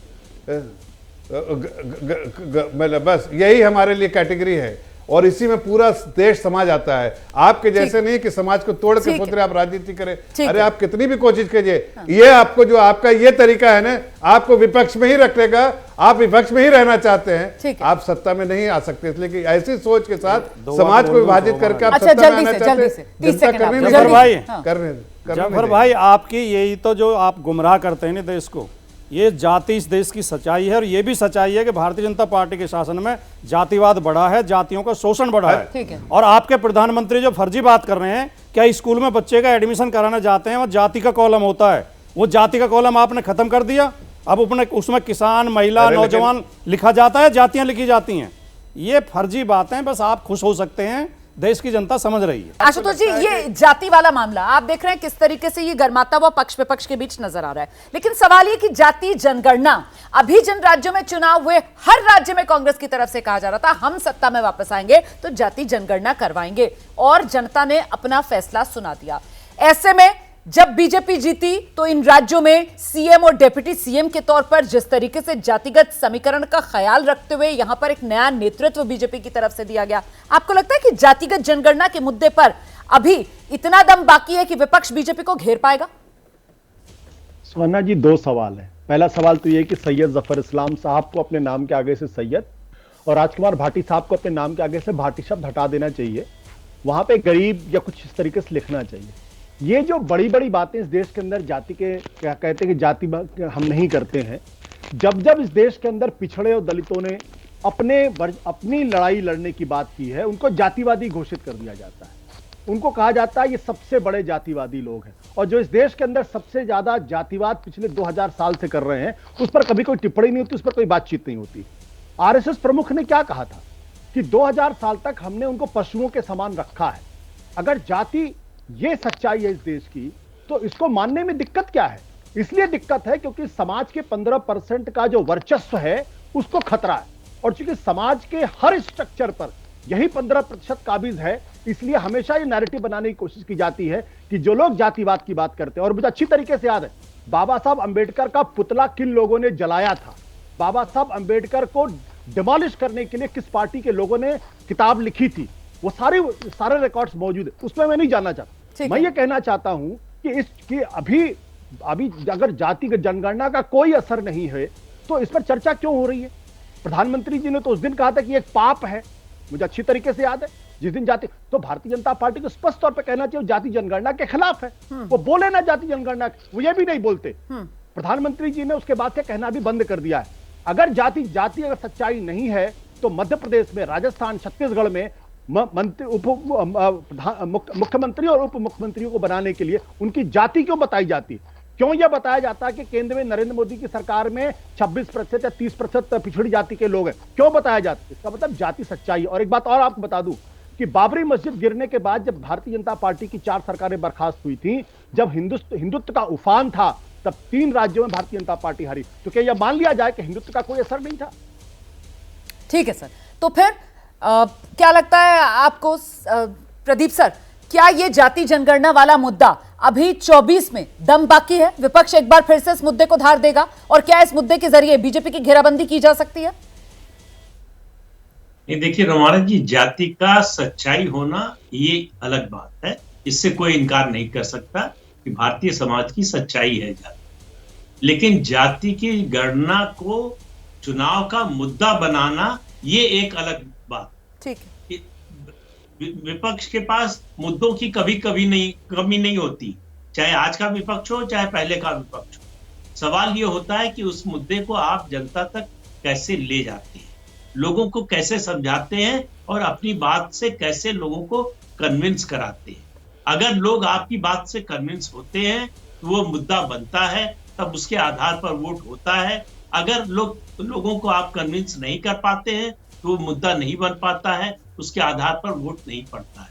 मतलब बस यही हमारे लिए कैटेगरी है, और इसी में पूरा देश समाज आता है। आपके जैसे नहीं कि समाज को तोड़ के पुत्र आप राजनीति करें। अरे आप कितनी भी कोशिश कीजिए, ये आपको जो आपका ये तरीका है ना, आपको विपक्ष में ही रखेगा। आप विपक्ष में ही रहना चाहते हैं, आप सत्ता में नहीं आ सकते। इसलिए कि ऐसी सोच के साथ समाज को विभाजित करके आप सत्ता में आना चाहते हैं। जफर भाई, आपकी यही तो जो आप गुमराह करते हैं ना देश को, ये जाति इस देश की सच्चाई है। और ये भी सच्चाई है कि भारतीय जनता पार्टी के शासन में जातिवाद बढ़ा है, जातियों का शोषण बढ़ा है। और आपके प्रधानमंत्री जो फर्जी बात कर रहे हैं, क्या स्कूल में बच्चे का एडमिशन कराना जाते हैं, वो जाति का कॉलम होता है, वो जाति का कॉलम आपने खत्म कर दिया। अब उसमें किसान, महिला, नौजवान लिखा जाता है, जातियां लिखी जाती हैं। ये फर्जी बातें, बस आप खुश हो सकते हैं, देश की जनता समझ रही है। आशुतोष जी, ये जाति वाला मामला आप देख रहे हैं किस तरीके से ये गर्माता हुआ पक्ष विपक्ष के बीच नजर आ रहा है, लेकिन सवाल ये कि जाति जनगणना, अभी जिन राज्यों में चुनाव हुए हर राज्य में कांग्रेस की तरफ से कहा जा रहा था हम सत्ता में वापस आएंगे तो जाति जनगणना करवाएंगे, और जनता ने अपना फैसला सुना दिया। ऐसे में जब बीजेपी जीती तो इन राज्यों में सीएम और डिप्टी सीएम के तौर पर जिस तरीके से जातिगत समीकरण का ख्याल रखते हुए यहां पर एक नया नेतृत्व बीजेपी की तरफ से दिया गया, आपको लगता है कि जातिगत जनगणना के मुद्दे पर अभी इतना दम बाकी है कि विपक्ष बीजेपी को घेर पाएगा? स्वर्णा जी, दो सवाल है। पहला सवाल तो यह कि सैयद जफर इस्लाम साहब को अपने नाम के आगे से सैयद और राजकुमार भाटी साहब को अपने नाम के आगे से भाटी शब्द हटा देना चाहिए, वहां पे गरीब या कुछ इस तरीके से लिखना चाहिए। ये जो बड़ी बड़ी बातें इस देश के अंदर जाति के क्या कहते हैं कि जाति हम नहीं करते हैं, जब जब इस देश के अंदर पिछड़े और दलितों ने अपनी लड़ाई लड़ने की बात की है, उनको जातिवादी घोषित कर दिया जाता है। उनको कहा जाता है ये सबसे बड़े जातिवादी लोग हैं, और जो इस देश के अंदर सबसे ज्यादा जातिवाद पिछले 2000 साल से कर रहे हैं उस पर कभी कोई टिप्पणी नहीं होती, उस पर कोई बातचीत नहीं होती। आरएसएस प्रमुख ने क्या कहा था कि 2000 साल तक हमने उनको पशुओं के समान रखा है। अगर जाति ये सच्चाई है इस देश की, तो इसको मानने में दिक्कत क्या है? इसलिए दिक्कत है क्योंकि समाज के 15% का जो वर्चस्व है उसको खतरा है, और चूंकि समाज के हर स्ट्रक्चर पर यही 15% काबिज है, इसलिए हमेशा ये नैरेटिव बनाने की कोशिश की जाती है कि जो लोग जातिवाद की बात करते हैं, और मुझे अच्छी तरीके से याद है बाबा साहब अंबेडकर का पुतला किन लोगों ने जलाया था, बाबा साहब अंबेडकर को डिमोलिश करने के लिए किस पार्टी के लोगों ने किताब लिखी थी, वो सारे रिकॉर्ड्स मौजूद है, उसमें मैं नहीं जानना चाहता। मैं ये कहना चाहता हूं कि अभी अगर जाति जनगणना का कोई असर नहीं है तो इस पर चर्चा क्यों हो रही है? प्रधानमंत्री जी ने तो उस दिन कहा था कि एक पाप है, मुझे अच्छी तरीके से याद है, जिस दिन जाति, तो भारतीय जनता पार्टी को स्पष्ट तौर पर कहना चाहिए जाति जनगणना के खिलाफ है। वो बोले ना जाति जनगणना, वो ये भी नहीं बोलते। प्रधानमंत्री जी ने उसके बाद से कहना भी बंद कर दिया है। अगर जाति अगर सच्चाई नहीं है तो मध्य प्रदेश में, राजस्थान, छत्तीसगढ़ में मुख्यमंत्री और उप मुख्यमंत्रियों को बनाने के लिए उनकी जाति क्यों बताई जाती है? क्यों यह बताया जाता है कि केंद्र में नरेंद्र मोदी की सरकार में 26% या 30% पिछड़ी जाति के लोग हैं? क्यों बताया जाता है? इसका मतलब जाति सच्चाई। और एक बात और आपको बता दूं कि बाबरी मस्जिद गिरने के बाद जब भारतीय जनता पार्टी की 4 सरकारें बर्खास्त हुई थी, जब हिंदुत्व का उफान था, तब 3 राज्यों में भारतीय जनता पार्टी हारी। तो क्या यह मान लिया जाए कि हिंदुत्व का कोई असर नहीं था? ठीक है सर, तो फिर क्या लगता है आपको प्रदीप सर, क्या ये जाति जनगणना वाला मुद्दा अभी 24 में दम बाकी है? विपक्ष एक बार फिर से इस मुद्दे को धार देगा, और क्या इस मुद्दे के जरिए बीजेपी की घेराबंदी की जा सकती है? ये देखिए रमारत जी, जाति का सच्चाई होना ये अलग बात है, इससे कोई इनकार नहीं कर सकता कि भारतीय समाज की सच्चाई है जाति। लेकिन जाति की गणना को चुनाव का मुद्दा बनाना ये एक अलग बात। ठीक है, विपक्ष के पास मुद्दों की कभी कमी नहीं होती, चाहे आज का विपक्ष हो चाहे पहले का विपक्ष हो। सवाल ये होता है कि उस मुद्दे को आप जनता तक कैसे ले जाते हैं, लोगों को कैसे समझाते हैं और अपनी बात से कैसे लोगों को कन्विंस कराते हैं। अगर लोग आपकी बात से कन्विंस होते हैं तो वो मुद्दा बनता है, तब उसके आधार पर वोट होता है। अगर लोगों को आप कन्विंस नहीं कर पाते हैं तो वो मुद्दा नहीं बन पाता है, उसके आधार पर वोट नहीं पड़ता है।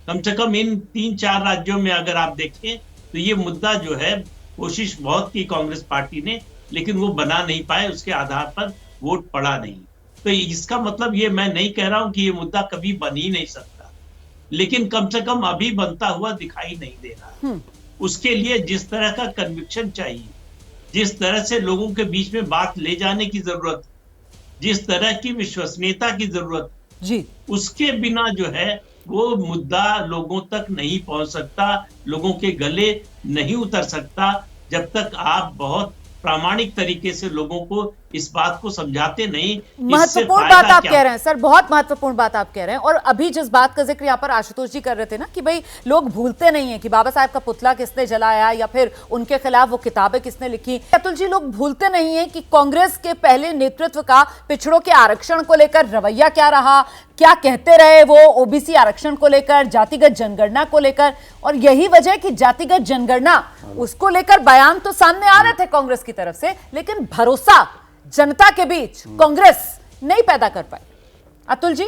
कम से कम इन 3-4 राज्यों में अगर आप देखें तो ये मुद्दा जो है, कोशिश बहुत की कांग्रेस पार्टी ने, लेकिन वो बना नहीं पाए, उसके आधार पर वोट पड़ा नहीं। तो इसका मतलब ये मैं नहीं कह रहा हूं कि ये मुद्दा कभी बन ही नहीं सकता, लेकिन कम से कम अभी बनता हुआ दिखाई नहीं दे रहा। उसके लिए जिस तरह का कन्विक्शन चाहिए, जिस तरह से लोगों के बीच में बात ले जाने की जरूरत, जिस तरह की विश्वसनीयता की जरूरत जी, उसके बिना जो है वो मुद्दा लोगों तक नहीं पहुंच सकता, लोगों के गले नहीं उतर सकता, जब तक आप बहुत प्रामाणिक तरीके से लोगों को इस बात को समझाते नहीं। महत्वपूर्ण बात आप कह रहे हैं सर, बहुत महत्वपूर्ण बात आप कह रहे हैं। और अभी जिस बात का जिक्र यहाँ पर आशुतोष जी कर रहे थे ना कि भाई लोग भूलते नहीं है कि बाबा साहब का पुतला किसने जलाया या फिर उनके खिलाफ वो किताबें किसने लिखी। अतुल जी, लोग भूलते नहीं है कि कांग्रेस के पहले नेतृत्व का पिछड़ों के आरक्षण को लेकर रवैया क्या रहा, क्या कहते रहे वो ओबीसी आरक्षण को लेकर, जातिगत जनगणना को लेकर। और यही वजह कि जातिगत जनगणना उसको लेकर बयान तो सामने आ रहे थे कांग्रेस की तरफ से, लेकिन भरोसा जनता के बीच कांग्रेस नहीं पैदा कर पाई। अतुल जी।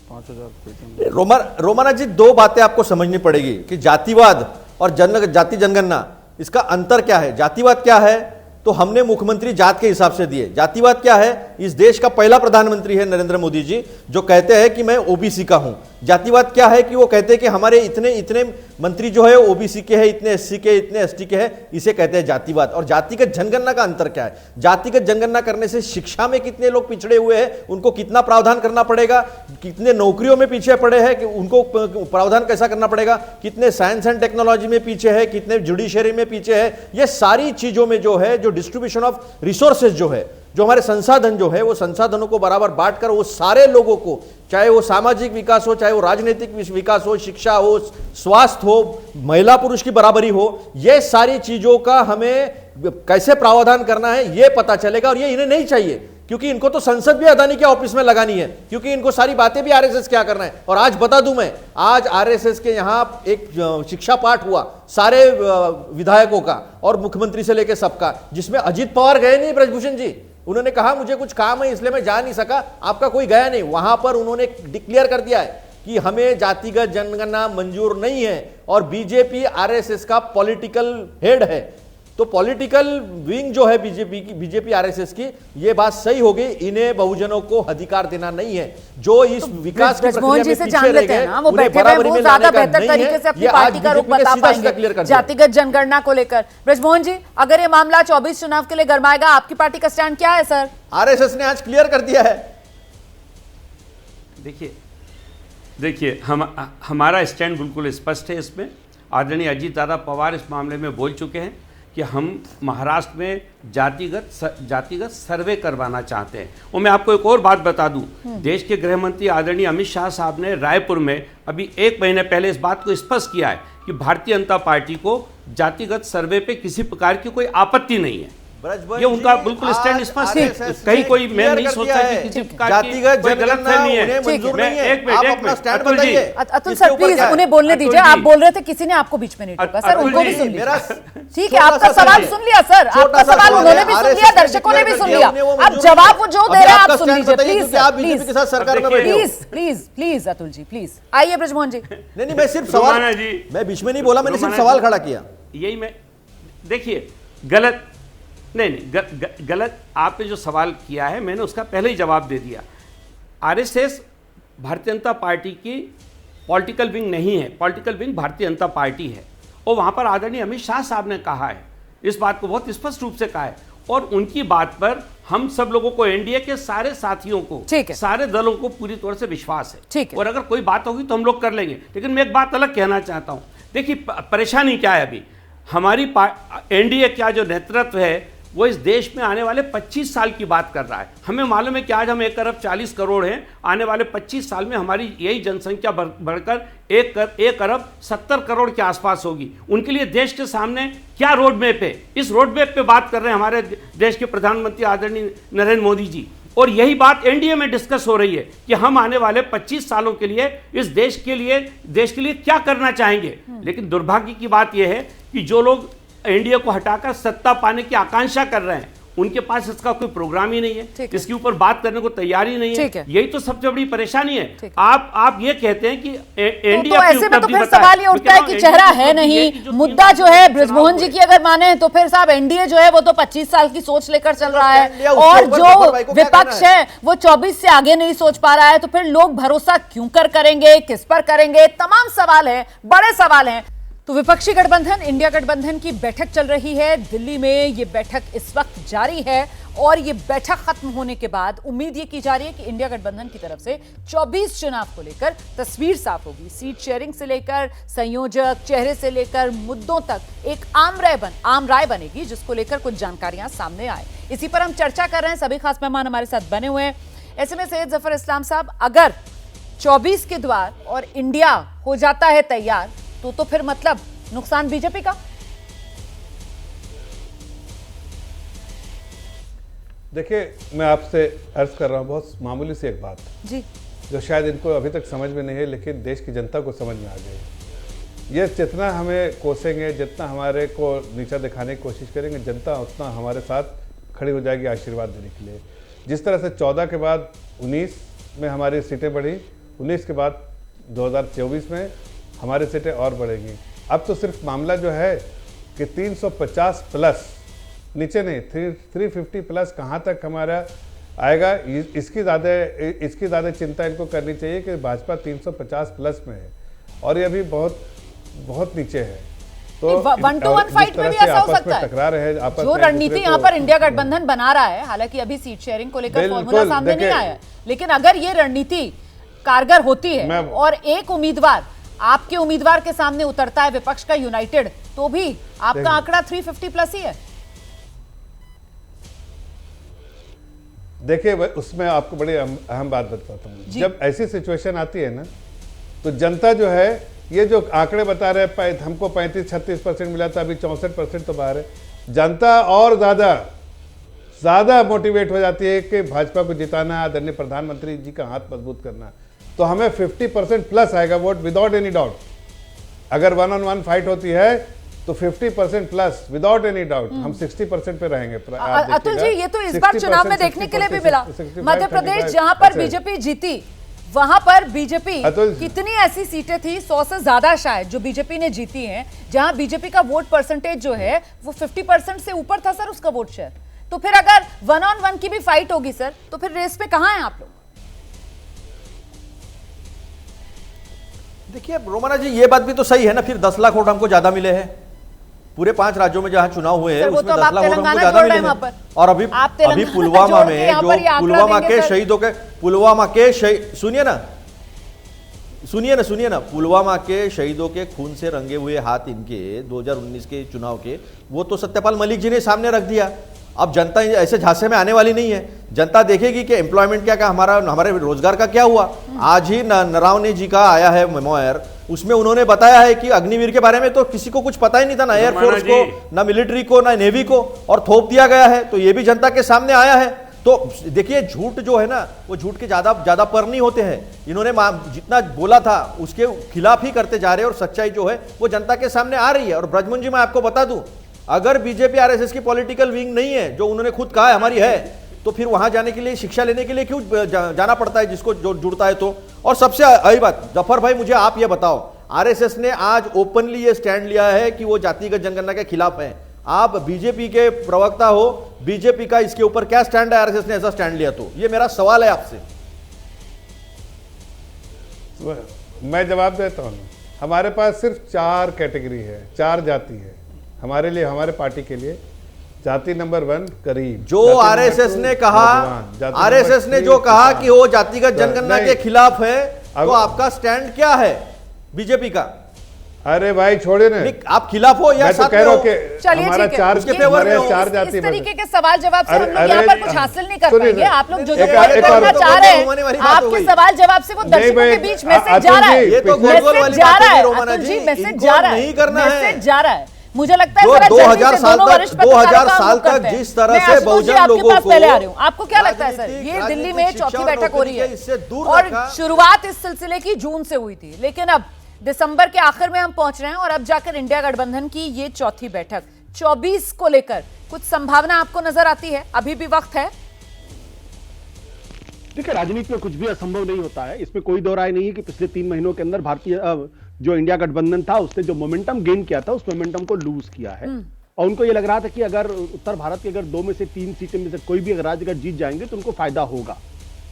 5,000 रोमाना जी, दो बातें आपको समझनी पड़ेगी कि जातिवाद और जाति जनगणना, इसका अंतर क्या है। जातिवाद क्या है तो हमने मुख्यमंत्री जात के हिसाब से दिए। जातिवाद क्या है, इस देश का पहला प्रधानमंत्री है नरेंद्र मोदी जी, जो कहते हैं कि मैं ओबीसी का हूं। जातिवाद क्या है कि वो कहते हैं कि हमारे इतने इतने मंत्री जो है ओबीसी के हैं, इतने एससी के, इतने एसटी के हैं, इसे कहते हैं जातिवाद। और जातिगत जनगणना का अंतर क्या है। जातिगत जनगणना करने से शिक्षा में कितने लोग पिछड़े हुए हैं, उनको कितना प्रावधान करना पड़ेगा, कितने नौकरियों में पीछे पड़े हैं कि उनको प्रावधान कैसा करना पड़ेगा, कितने साइंस एंड टेक्नोलॉजी में पीछे है, कितने जुडिशरी में पीछे है, ये सारी चीजों में जो है, जो डिस्ट्रीब्यूशन ऑफ रिसोर्सेज जो है, जो हमारे संसाधन जो है, वो संसाधनों को बराबर बांटकर वो सारे लोगों को, चाहे वो सामाजिक विकास हो, चाहे वो राजनीतिक विकास हो, शिक्षा हो, स्वास्थ्य हो, महिला पुरुष की बराबरी हो, ये सारी चीजों का हमें कैसे प्रावधान करना है ये पता चलेगा। और ये इन्हें नहीं चाहिए, क्योंकि इनको तो संसद भी अदानी के ऑफिस में लगानी है, क्योंकि इनको सारी बातें भी आरएसएस क्या करना है। और आज बता दूं मैं, आज आरएसएस के यहां एक शिक्षा पाठ हुआ सारे विधायकों का और मुख्यमंत्री से लेकर सबका, जिसमें अजीत पवार गए नहीं, ब्रजभूषण जी। उन्होंने कहा मुझे कुछ काम है इसलिए मैं जा नहीं सका, आपका कोई गया नहीं। वहां पर उन्होंने डिक्लेयर कर दिया है कि हमें जातिगत जनगणना मंजूर नहीं है। और बीजेपी आरएसएस का पॉलिटिकल हेड है, तो पॉलिटिकल विंग जो है बीजेपी आरएसएस की, ये बात सही होगी। इन्हें बहुजनों को अधिकार देना नहीं है, जो इस विकास की प्रक्रिया में पीछे रह गए, वो बैठे हुए वो ज्यादा बेहतर तरीके से अपनी पार्टी का रुख बता पाएंगे जातिगत जनगणना को लेकर। ब्रजमोहन जी, अगर ये मामला 24 चुनाव के लिए गरमाएगा, आपकी पार्टी का स्टैंड क्या है सर? आरएसएस ने आज क्लियर कर दिया है। देखिए हमारा स्टैंड बिल्कुल स्पष्ट है। इसमें आदरणीय अजीत दादा पवार इस मामले में बोल चुके हैं कि हम महाराष्ट्र में जातिगत सर्वे करवाना चाहते हैं। और मैं आपको एक और बात बता दूं, देश के गृह मंत्री आदरणीय अमित शाह साहब ने रायपुर में अभी 1 महीने पहले इस बात को स्पष्ट किया है कि भारतीय जनता पार्टी को जातिगत सर्वे पे किसी प्रकार की कोई आपत्ति नहीं है। ये उनका बिल्कुल स्टैंड स्पष्ट है। कहीं कोई मैं नहीं सोचता कि किसी प्रकार की कोई गलतफहमी है। अतुल जी, अतुल सर प्लीज उन्हें बोलने दीजिए। आप बोल रहे थे, किसी ने आपको बीच में नहीं टोका सर, उनको भी सुन लिया। ठीक है, आपका सवाल सुन लिया सर, आपका सवाल उन्होंने भी सुन लिया, दर्शकों ने भी सुन लिया। अब जवाब वो जो दे रहे हैं आप सुन लीजिए please please Atul ji please. आइए ब्रजमोहन जी। नहीं, मैं सिर्फ सवाल, मैं बीच में नहीं बोला, मैंने सिर्फ सवाल खड़ा किया। यही मैं, देखिए गलत नहीं, गलत आपने जो सवाल किया है मैंने उसका पहले ही जवाब दे दिया। आरएसएस भारतीय जनता पार्टी की पॉलिटिकल विंग नहीं है, political wing Bharatiya Janata party है। और वहाँ पर आदरणीय अमित शाह साहब ने कहा है, इस बात को बहुत स्पष्ट रूप से कहा है। और उनकी बात पर हम सब लोगों को, एनडीए के सारे साथियों को, सारे दलों को पूरी तौर से विश्वास है। और अगर कोई बात होगी तो हम लोग कर लेंगे। लेकिन मैं एक बात अलग कहना चाहता हूँ। देखिए परेशानी क्या है, अभी हमारी एनडीए का जो नेतृत्व है वो इस देश में आने वाले 25 साल की बात कर रहा है। हमें मालूम है कि आज हम 1 अरब 40 करोड़ हैं, आने वाले 25 साल में हमारी यही जनसंख्या बढ़कर 1 अरब 70 करोड़ के आसपास होगी। उनके लिए देश के सामने क्या रोड मैप है, इस रोड मैप पे बात कर रहे हैं हमारे देश के प्रधानमंत्री आदरणीय नरेंद्र मोदी जी। और यही बात एनडीए में डिस्कस हो रही है कि हम आने वाले 25 सालों के लिए इस देश के लिए क्या करना चाहेंगे। लेकिन दुर्भाग्य की बात यह है कि जो लोग एनडीए को हटाकर सत्ता पाने की आकांक्षा कर रहे हैं, उनके पास इसका कोई प्रोग्राम ही नहीं है, इसके ऊपर बात करने को तैयारी नहीं है। यही तो सबसे बड़ी परेशानी है। आप ये कहते हैं कि एनडीए ऐसे में तो फिर सवाल ये उठता है कि चेहरा है नहीं, मुद्दा जो है ब्रजमोहन जी की अगर माने तो फिर साहब एनडीए जो है वो तो 25 साल की सोच लेकर चल रहा है, और जो विपक्ष है वो 24 से आगे नहीं सोच पा रहा है। तो फिर लोग भरोसा क्यों करेंगे, किस पर करेंगे? तमाम सवाल है, बड़े सवाल हैं। तो विपक्षी गठबंधन इंडिया गठबंधन की बैठक चल रही है दिल्ली में। ये बैठक इस वक्त जारी है और ये बैठक खत्म होने के बाद उम्मीद ये की जा रही है कि इंडिया गठबंधन की तरफ से 24 चुनाव को लेकर तस्वीर साफ होगी। सीट शेयरिंग से लेकर संयोजक चेहरे से लेकर मुद्दों तक एक आम राय बनेगी, जिसको लेकर कुछ जानकारियां सामने आए। इसी पर हम चर्चा कर रहे हैं। सभी खास मेहमान हमारे साथ बने हुए हैं। ऐसे में सैयद जफर इस्लाम साहब, अगर 24 के द्वार और इंडिया हो जाता है तैयार तो फिर मतलब नुकसान बीजेपी का? देखिए, मैं आपसे अर्ज कर रहा हूं बहुत मामूली सी एक बात जी, जो शायद इनको अभी तक समझ में नहीं है, लेकिन देश की जनता को समझ में आ गई। ये जितना हमें कोसेंगे, जितना हमारे को नीचा दिखाने की कोशिश करेंगे, जनता उतना हमारे साथ खड़ी हो जाएगी आशीर्वाद देने के लिए। जिस तरह से 14 के बाद 19 में हमारी सीटें बढ़ी, 19 के बाद 2024 में हमारी सीटें और बढ़ेंगी। अब तो सिर्फ मामला जो है कि 350 प्लस, नीचे नहीं 350 प्लस कहाँ तक हमारा आएगा, इसकी ज़्यादा चिंता इनको करनी चाहिए कि भाजपा 350 प्लस में है और ये अभी बहुत नीचे है। तो 1-to-1 फाइट में भी ऐसा हो सकता है। टकरा रहे हैं जो रणनीति यहाँ पर इंडिया गठबंधन बना रहा है, हालांकि अभी सीट शेयरिंग को लेकर फॉर्मूला सामने नहीं आया है, लेकिन अगर ये रणनीति कारगर होती है और एक उम्मीदवार आपके उम्मीदवार के सामने उतरता है विपक्ष का यूनाइटेड, तो भी आपका आंकड़ा 350 प्लस ही है। देखिए, उसमें आपको बड़ी अहम बात बताता हूँ। जब ऐसी सिचुएशन आती है ना, तो जनता जो है, ये जो आंकड़े बता रहे हैं हमको 35-36% मिला था, अभी 64% तो बाहर है, जनता और ज़्यादा मोटिवेट हो जाती है कि भाजपा को जिताना, आदरणीय प्रधानमंत्री जी का हाथ मजबूत करना। तो हमें 50% प्लस आएगा वोट विदाउट एनी डाउट। अगर 1-on-1 फाइट होती है तो 50% प्लस विदाउट एनी डाउट हम 60% पे रहेंगे। अतुल जी, ये तो इस बार चुनाव में देखने के लिए भी मिला। मध्य प्रदेश जहां पर बीजेपी जीती, वहां पर बीजेपी कितनी ऐसी सीटें थी, 100 से ज्यादा शायद, जो बीजेपी ने जीती हैं, जहां बीजेपी का वोट परसेंटेज जो है वो 50% से ऊपर था सर, उसका वोट शेयर। तो फिर अगर 1-on-1 की भी फाइट होगी सर, तो फिर रेस पे कहां हैं आप लोग? देखिए रोमाना जी, ये बात भी तो सही है ना, फिर 10 लाख वोट हमको ज्यादा मिले हैं पूरे 5 राज्यों में जहाँ चुनाव हुए हैं, उसमें 10 लाख वोट हमको ज्यादा मिले हैं। और अभी पुलवामा में जो पुलवामा के शहीदों के सुनिए ना पुलवामा के शहीदों के खून से रंगे हुए हाथ इनके 2019 के चुनाव के, वो तो सत्यपाल मलिक जी ने सामने रख दिया। अब जनता ऐसे झांसे में आने वाली नहीं है, जनता देखेगी कि एम्प्लॉयमेंट क्या, हमारे रोजगार का क्या हुआ। आज ही नरावने जी का आया है मेमोयर, उसमें उन्होंने बताया है कि अग्निवीर के बारे में तो किसी को कुछ पता ही नहीं था, ना एयरफोर्स को, ना मिलिट्री को, ना नेवी को, और थोप दिया गया है। तो ये भी जनता के सामने आया है। तो देखिए, झूठ जो है ना, वो झूठ के ज्यादा पर नहीं होते हैं। इन्होंने जितना बोला था उसके खिलाफ ही करते जा रहे हैं, और सच्चाई जो है वो जनता के सामने आ रही है। और ब्रजमोहन जी, मैं आपको बता दूं, अगर बीजेपी आरएसएस की पॉलिटिकल विंग नहीं है, जो उन्होंने खुद कहा है हमारी है, तो फिर वहां जाने के लिए, शिक्षा लेने के लिए क्यों जाना पड़ता है, जिसको जो जुड़ता है तो। और सबसे अहम बात, जफर भाई, मुझे आप ये बताओ, आरएसएस ने आज ओपनली ये स्टैंड लिया है कि वो जातिगत जनगणना के खिलाफ है। आप बीजेपी के प्रवक्ता हो, बीजेपी का इसके ऊपर क्या स्टैंड है? आरएसएस ने ऐसा स्टैंड लिया तो ये मेरा सवाल है आपसे। मैं जवाब देता हूं। हमारे पास सिर्फ 4 कैटेगरी है, 4 जाति है हमारे लिए, हमारे पार्टी के लिए। जाति नंबर 1 करीब, जो आरएसएस ने कहा, आरएसएस ने जो कहा कि वो जातिगत जनगणना के खिलाफ है, तो आपका स्टैंड क्या है बीजेपी का? अरे भाई छोड़े ना, आप खिलाफ हो या साथ में हो? हमारा 4 जाति। इस तरीके के सवाल जवाब से हम लोग यहाँ पर कुछ हासिल नहीं कर पाएंगे। आप लोग जो करना चाह रहे हैं, आपके सवाल जवाब से वो दर्शकों के बीच मैसेज जा रहा है, मैसेज जा रहा है, मैसेज जा रहा है, मैसेज जा रहा है। मुझे लगता है 2000 साल तक जिस तरह से बहुजन लोगों को, पहले आ रही हूँ, आपको क्या लगता है सर, ये दिल्ली में चौथी बैठक हो रही है और शुरुआत इस सिलसिले की जून से हुई थी, लेकिन अब दिसंबर के आखिर में हम पहुंच रहे हैं और अब जाकर इंडिया गठबंधन की ये चौथी बैठक 24 को लेकर कुछ संभावना आपको नजर आती है? अभी भी वक्त है। देखिए, राजनीति में कुछ भी असंभव नहीं होता है, इसमें कोई दो राय नहीं है कि पिछले 3 महीनों के अंदर भारतीय जो इंडिया गठबंधन था उसने जो मोमेंटम गेन किया था, उस मोमेंटम को लूज किया है। और उनको ये लग रहा था कि अगर उत्तर भारत की अगर 2 में से 3 सीटें में से कोई भी अगर राज्य अगर जीत जाएंगे तो उनको फायदा होगा।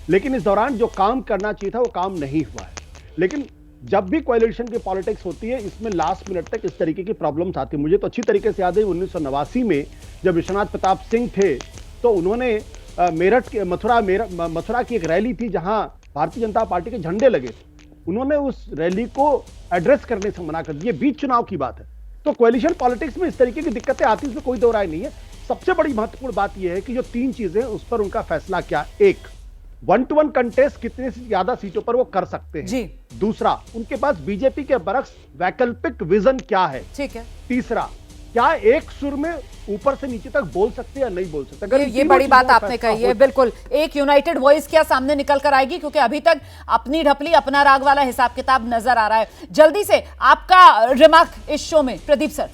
लेकिन इस दौरान जो काम करना चाहिए था वो काम नहीं हुआ है। लेकिन जब भी कोएलिशन की पॉलिटिक्स होती है, इसमें लास्ट मिनट तक इस तरीके की प्रॉब्लम्स आती है। मुझे तो अच्छी तरीके से याद है 1989 में जब विश्वनाथ प्रताप सिंह थे, तो उन्होंने मेरठ के मथुरा की एक रैली थी जहां भारतीय जनता पार्टी के झंडे लगे थे, उन्होंने उस रैली को एड्रेस करने से मना कर दिया। बीच चुनाव की बात है। तो कोएलिशन पॉलिटिक्स में इस तरीके की दिक्कतें आती है, इसमें कोई दो राय नहीं है। सबसे बड़ी महत्वपूर्ण बात यह है कि जो 3 चीजें उस पर उनका फैसला क्या, एक 1-to-1 कंटेस्ट कितने से ज्यादा सीटों पर वो कर सकते हैं जी। दूसरा, उनके पास बीजेपी के बरक्स वैकल्पिक विजन क्या है, ठीक है। तीसरा, क्या एक सुर में ऊपर से नीचे तक बोल सकते हैं या नहीं बोल सकते। अगर ये बड़ी बात आपने कही है, बिल्कुल एक यूनाइटेड वॉइस क्या सामने निकल कर आएगी, क्योंकि अभी तक अपनी ढपली अपना राग वाला हिसाब किताब नजर आ रहा है। जल्दी से आपका रिमार्क इस शो में, प्रदीप सर।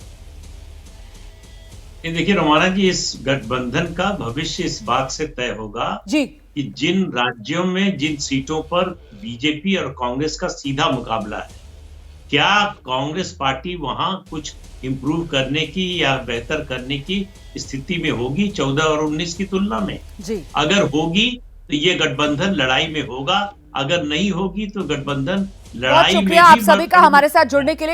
ये देखिए रोमाना जी, इस गठबंधन का भविष्य इस बात से तय होगा जी कि जिन राज्यों में जिन सीटों पर बीजेपी और कांग्रेस का सीधा मुकाबला है, क्या कांग्रेस पार्टी वहां कुछ इंप्रूव करने की या बेहतर करने की स्थिति में होगी 14 और 19 की तुलना में? जी अगर होगी तो ये गठबंधन लड़ाई में होगा, अगर नहीं होगी तो गठबंधन बहुत लड़ाई में शुक्रिया भी आप सभी का मत- हमारे साथ जुड़ने के लिए।